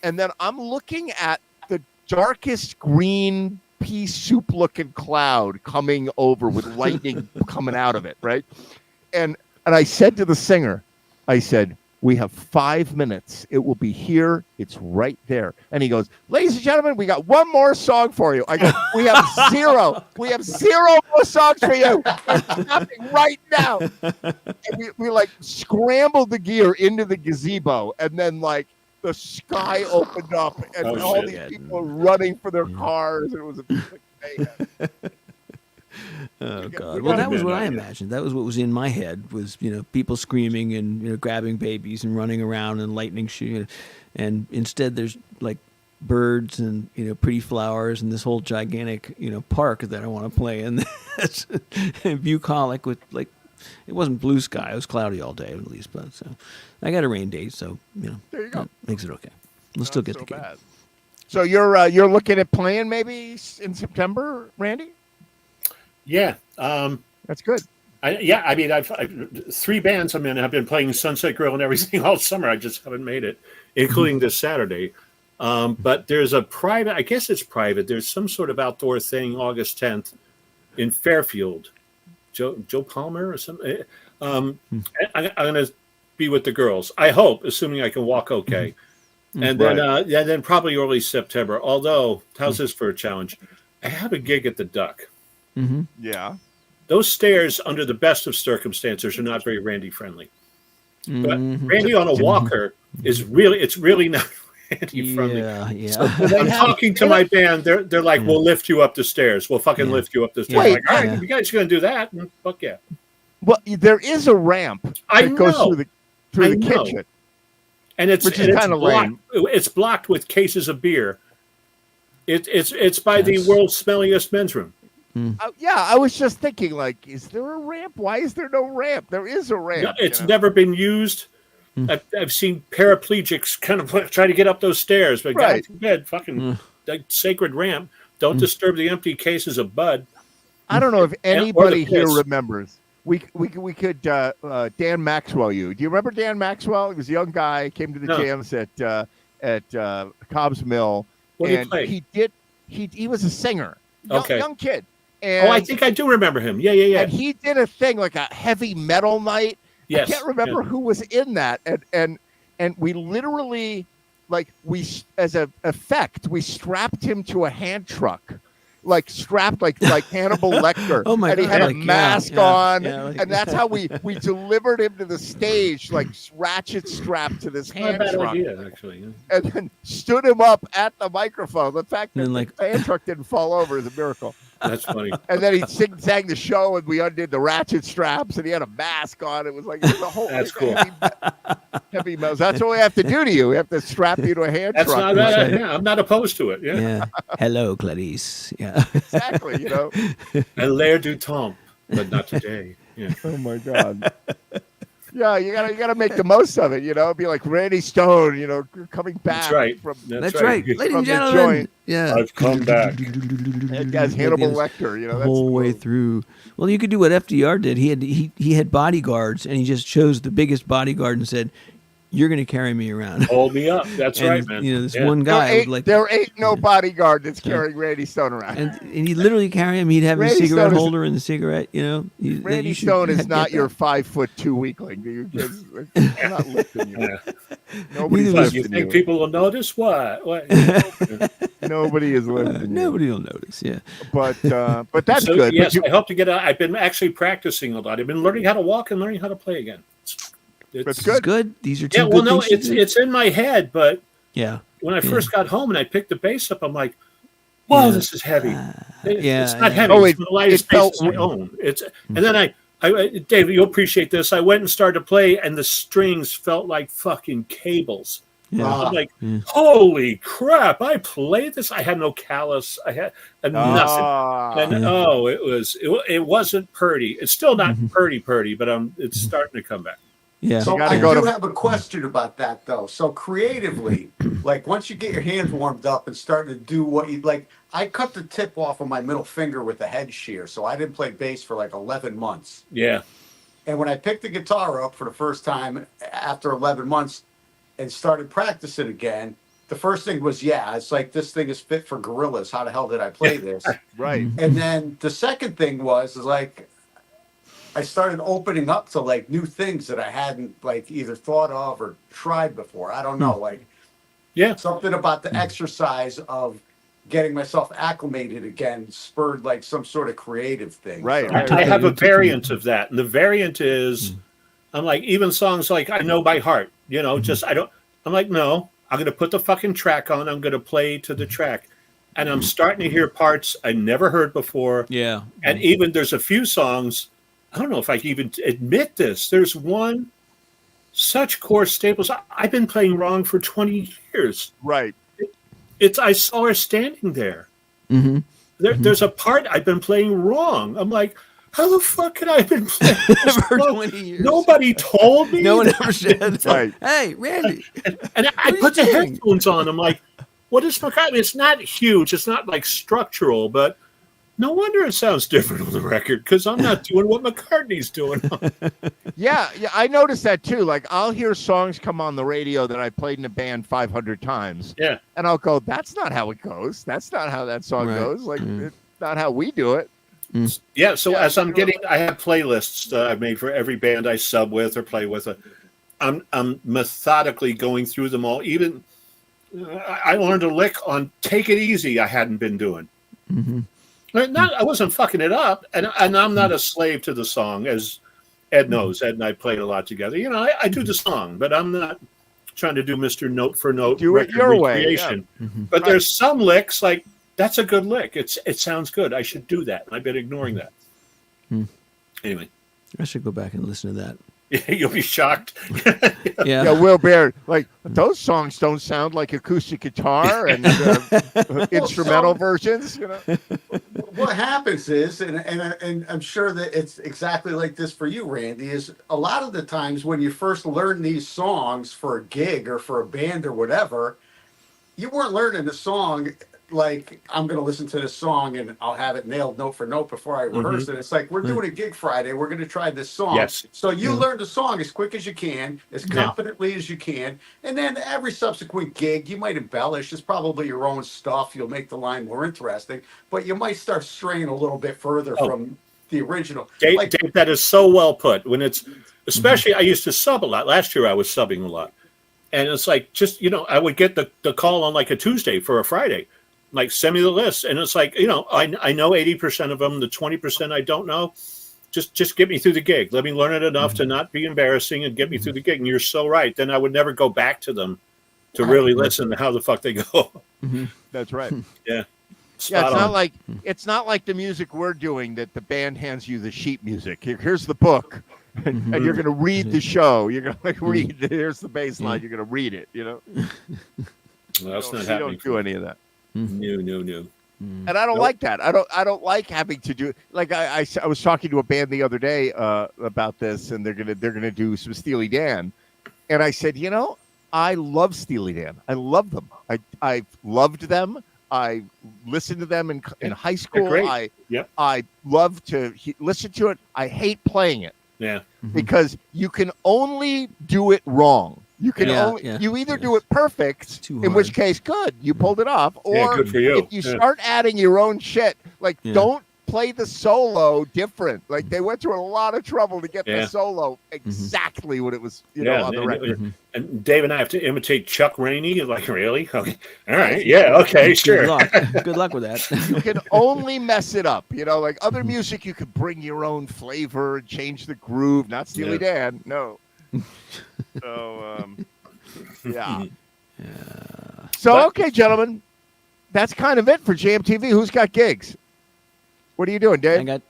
And then I'm looking at the darkest green pea soup looking cloud coming over with lightning coming out of it, right? And I said to the singer, I said, we have 5 minutes. It will be here. It's right there. And he goes, ladies and gentlemen, we got one more song for you. I go, we have zero. We have 0 more songs for you. We're stopping right now. And we like scrambled the gear into the gazebo, and then like the sky opened up, and all these people running for their cars. And it was a big mayhem. Oh God! Well, that was what I imagined. That was what was in my head. Was people screaming and grabbing babies and running around and lightning shooting, and instead there's like birds and pretty flowers and this whole gigantic park that I want to play in. And bucolic with like it wasn't blue sky. It was cloudy all day at least. But so I got a rain date, so there you go. That makes it okay. We'll still get the gig. Bad. So you're looking at playing maybe in September, Randy? Yeah, that's good. I mean, I've 3 bands I'm in. I've been playing Sunset Grill and everything all summer. I just haven't made it, including this Saturday. But there's a private. I guess it's private. There's some sort of outdoor thing August 10th in Fairfield. Joe Palmer or something. I'm going to be with the girls. I hope, assuming I can walk okay. And then then probably early September. Although, how's this for a challenge? I have a gig at the Duck. Mm-hmm. Yeah. Those stairs, under the best of circumstances, are not very Randy friendly. But Randy on a walker is really not Randy friendly. Yeah. So I'm talking to my band. They're like, we'll lift you up the stairs. We'll fucking lift you up the stairs. Wait, like, all right, if you guys are gonna do that, fuck yeah. Well, there is a ramp that goes through the kitchen. And it's kind of lame. It's blocked with cases of beer. It's by the world's smelliest men's room. Yeah, I was just thinking, like, is there a ramp? Why is there no ramp? There is a ramp. No, it's never been used. I've seen paraplegics kind of try to get up those stairs, but God forbid, fucking that sacred ramp. Don't disturb the empty cases of Bud. I don't know if anybody here remembers. We could Dan Maxwell. Do you remember Dan Maxwell? He was a young guy. Came to the jams at Cobb's Mill. What did he play? He was a singer. Young kid. And I think I do remember him. Yeah. And he did a thing like a heavy metal night, Yes. I can't remember who was in that, and we literally, like, as a effect, we strapped him to a hand truck, like strapped like Hannibal Lecter. Oh my and he God, had like, a mask yeah, on, yeah, like- and that's how we delivered him to the stage, like ratchet strapped to this Not a hand bad truck, idea, actually. Yeah. and then stood him up at the microphone. The fact that And then, like- the hand truck didn't fall over is a miracle. That's funny. And then he sang the show, and we undid the ratchet straps, and he had a mask on. It was like it was a whole That's cool. heavy metal. That's what we have to do to you. We have to strap you to a hand That's truck. not That's bad. right. Yeah, I'm not opposed to it. Yeah. Yeah. Hello, Clarice. Yeah. Exactly. You know. And l'air du temps, but not today. Yeah. Oh my God. Yeah, you gotta make the most of it. You know, be like Randy Stone. You know, coming back. That's right. From That's right. Ladies From and the gentlemen. joint. Yeah. I've come back. as Hannibal Lecter. You know, the that's whole way cool. through. Well, you could do what FDR did. He had bodyguards, and he just chose the biggest bodyguard and said, "You're going to carry me around." Hold me up. That's And, right, man. You know, this Yeah. one guy would like, There ain't no bodyguard that's carrying Randy Stone around. and he'd literally carry him. He'd have his Randy cigarette Stone is- holder and the cigarette. You know, Randy Stone is not your 5'2" weakling. I'm not lifting you. Yeah. Nobody's Neither But you lifting think you. people will notice what? Nobody is lifting you. Nobody will notice. Yeah. But that's So, good. yes, But I hope to get out. I've been actually practicing a lot. I've been learning how to walk and learning how to play again. That's It's good. good. These are two Yeah, good well, no, things to it's do. it's in my head, but Yeah. when I first got home and I picked the bass up, I'm like, "Wow, Yeah. this is heavy." yeah, It's not yeah. heavy. Oh, It's the lightest it felt- bass I own. And then I, Dave, you'll appreciate this. I went and started to play, and the strings felt like fucking cables. Yeah. I'm like, Yeah. holy crap! I played this. I had no callus. I had nothing. And Yeah. it wasn't purdy. It's still not Mm-hmm. purdy, but it's starting to come back. Yeah. So gotta I go do to- have a question about that though. So creatively, like once you get your hands warmed up and starting to do what you like, I cut the tip off of my middle finger with a head shear, so I didn't play bass for like 11 months. Yeah, And when I picked the guitar up for the first time after 11 months and started practicing again, the first thing was, yeah, it's like this thing is fit for gorillas. How the hell did I play this? Right. And then the second thing was like I started opening up to like new things that I hadn't like either thought of or tried before. I don't know, like yeah. something about the exercise of getting myself acclimated again spurred like some sort of creative thing. Right, So- right. I have a variant of that, and the variant is, I'm like, even songs like I know by heart, you know, just I'm like, no, I'm going to put the fucking track on. I'm going to play to the track. And I'm starting to hear parts I never heard before. Yeah. And even there's a few songs, I don't know if I can even admit this. There's one, such core staples. I've been playing wrong for 20 years. Right. I saw her standing there. Mm-hmm. There's a part I've been playing wrong. I'm like, how the fuck could I have been playing this For wrong? 20 years. Nobody told me. No one ever said, Right. "Hey, Randy." And I are you put the doing? headphones on. I'm like, what is McCartney? It's not huge. It's not like structural, but no wonder it sounds different on the record because I'm not doing what McCartney's doing. Yeah, I noticed that too. Like I'll hear songs come on the radio that I played in a band 500 times. Yeah. And I'll go, that's not how it goes. That's not how that song Right. goes. Like Mm. it's not how we do it. Yeah. So Yeah, as I'm sure. getting, I have playlists that I've made for every band I sub with or play with. I'm methodically going through them all. Even I learned a lick on "Take It Easy" I hadn't been doing. Mm-hmm. I wasn't fucking it up, and I'm not a slave to the song, as Ed knows. Ed and I played a lot together. You know, I do the song, but I'm not trying to do Mr. Note for Note Do it record your way, recreation. Mm-hmm. But there's some licks like that's a good lick. It sounds good. I should do that. And I've been ignoring that. Hmm. Anyway, I should go back and listen to that. you'll be shocked. Yeah. Yeah, Will Baird, like those songs don't sound like acoustic guitar and instrumental versions, you know. What happens is, and I'm sure that it's exactly like this for you, Randy, is a lot of the times when you first learn these songs for a gig or for a band or whatever, you weren't learning the song like I'm going to listen to this song and I'll have it nailed note for note before I rehearse it. It's like we're doing a gig Friday. We're going to try this song. Yes. So you learn the song as quick as you can, as Yeah. competently as you can, and then every subsequent gig you might embellish. It's probably your own stuff. You'll make the line more interesting, but you might start straying a little bit further Oh. from the original. Dave, Like- Dave, that is so well put. When it's especially I used to sub a lot. Last year I was subbing a lot. And it's like, just, I would get the call on like a Tuesday for a Friday, like send me the list. And it's like, I know 80% of them, the 20% I don't know. Just get me through the gig. Let me learn it enough to not be embarrassing and get me through the gig. And you're so right. Then I would never go back to them to really listen to how the fuck they go. That's right. Yeah. Yeah, it's not like the music we're doing that the band hands you the sheet music. Here's the book, and you're going to read the show. You're going to read. Here's the bass line. You're going to read it. Well, that's not you happening. don't do any of that. No. And I don't like that. I don't like having to do like I was talking to a band the other day about this, and they're gonna do some Steely Dan, and I said, I love Steely Dan. I love them. I loved them. I listened to them in high school. I love to listen to it. I hate playing it. Yeah. Because you can only do it wrong. You can you either do it perfect, in which case, good, you pulled it off, or good for you. if you start adding your own shit, like don't play the solo different. Like they went through a lot of trouble to get the solo exactly what it was, on the record. And Dave and I have to imitate Chuck Rainey. Like, really? Okay. All right. Yeah. Okay. Sure. Good luck with that. You can only mess it up. Like other music, you could bring your own flavor and change the groove. Not Steely Dan. No. So, yeah. So, okay, gentlemen, that's kind of it for JMTV. Who's got gigs? What are you doing, Dave? I got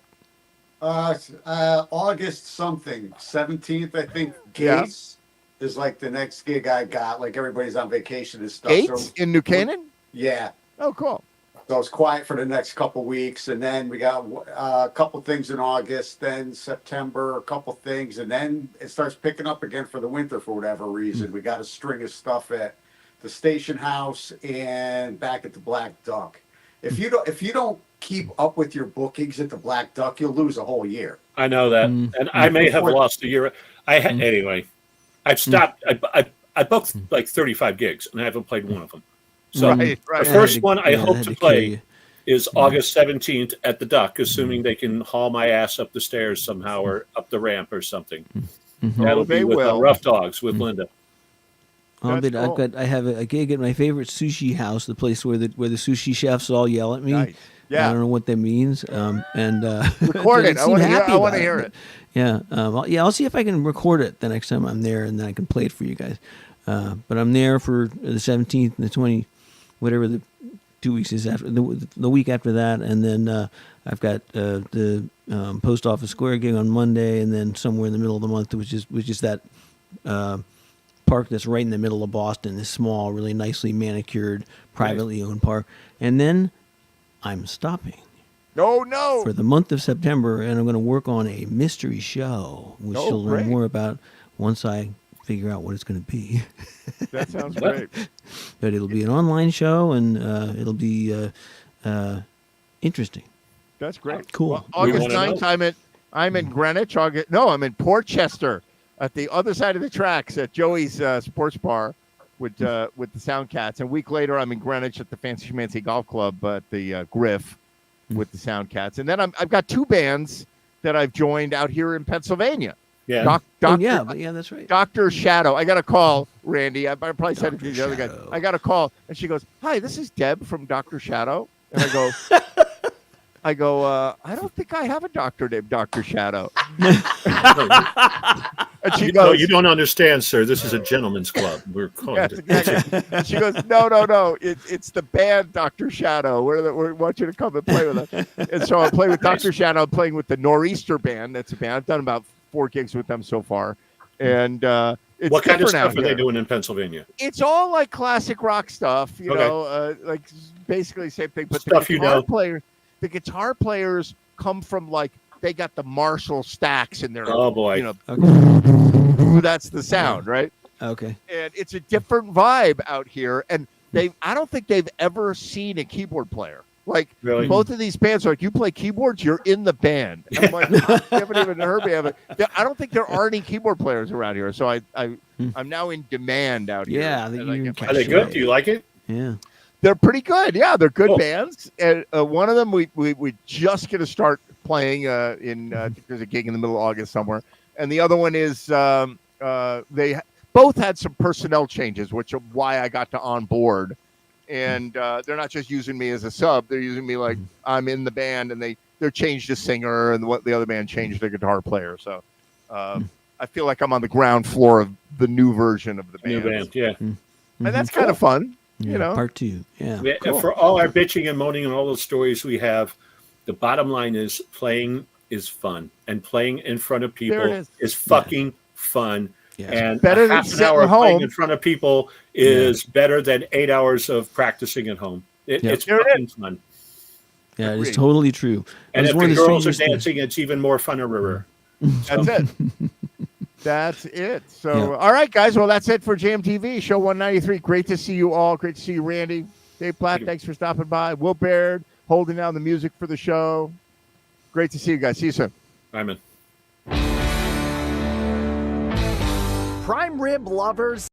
August something, 17th, I think. Gates is like the next gig I got. Like everybody's on vacation and stuff. Gates in New Canaan? Yeah. Oh, cool. So it's quiet for the next couple weeks, and then we got a couple things in August, then September, a couple things, and then it starts picking up again for the winter for whatever reason. We got a string of stuff at the Station House and back at the Black Duck. If you don't keep up with your bookings at the Black Duck, you'll lose a whole year. I know that, and I may have lost a year. Anyway. I've stopped. I booked like 35 gigs, and I haven't played one of them. So the first one I hope to play is August 17th at the Duck, assuming they can haul my ass up the stairs somehow or up the ramp or something. That'll be with the Rough Dogs with Linda. I have a gig at my favorite sushi house, the place where the sushi chefs all yell at me. Nice. Yeah. I don't know what that means. Record it. I want to hear it. Yeah. I'll see if I can record it the next time I'm there, and then I can play it for you guys. But I'm there for the 17th and the 20th, whatever the 2 weeks is after, the week after that. And then I've got the Post Office Square gig on Monday, and then somewhere in the middle of the month, which is that park that's right in the middle of Boston, this small, really nicely manicured, privately owned park. And then I'm stopping. No. For the month of September, and I'm going to work on a mystery show, which you'll learn more about once I figure out what it's going to be. That sounds great. But it'll be an online show, and it'll be interesting. That's great. Cool. Well, August 9th, I'm in Greenwich. I'm in Portchester at the other side of the tracks at Joey's Sports Bar with the Soundcats. And a week later, I'm in Greenwich at the Fancy Schmancy Golf Club at the Griff with the Soundcats. And then I've got two bands that I've joined out here in Pennsylvania. Yeah. That's right. Dr. Shadow. I got a call, Randy. I probably said it to the other guy. I got a call, and she goes, "Hi, this is Deb from Dr. Shadow." And I go, I don't think I have a doctor named Dr. Shadow. And she goes, "You don't understand, sir. This is a gentleman's club. We're calling it." Exactly. And she goes, No. It's the band Dr. Shadow. We want you to come and play with us. And so I'm playing with Dr. Shadow. I'm playing with the Nor'easter Band. That's a band. I've done about 4 gigs with them so far. And it's what kind of stuff are they doing in Pennsylvania? It's all like classic rock stuff, you know, like basically the same thing. But stuff the guitar players come from like they got the Marshall stacks in their that's the sound, right? Okay. And it's a different vibe out here. And I don't think they've ever seen a keyboard player. Like both of these bands are like, you play keyboards, you're in the band. And I'm like, you haven't even heard me of it. I don't think there are any keyboard players around here. So I'm now in demand out here. Yeah. Are they good? Do you like it? Yeah. They're pretty good. Yeah, they're good bands. And one of them we just going to start playing there's a gig in the middle of August somewhere. and the other one is they both had some personnel changes, which is why I got to on board. And they're not just using me as a sub; they're using me like I'm in the band, and they're changed a singer, and the other band changed the guitar player. So I feel like I'm on the ground floor of the new version of the band. New band, yeah. And that's kind of fun, you know. Part 2, yeah. Cool. For all our bitching and moaning and all those stories we have, the bottom line is playing is fun, and playing in front of people is fucking fun. Yeah. And better than half an sitting hour at home. playing in front of people is better than 8 hours of practicing at home. It's fucking fun. Yeah, it's totally true. And It's if one the of the girls are strangest things. dancing, it's even more funner. That's it. That's it. So, all right, guys. Well, that's it for JMTV Show 193. Great to see you all. Great to see you, Randy. Dave Platt, thanks for stopping by. Will Baird holding down the music for the show. Great to see you guys. See you soon. I'm in. Prime rib lovers.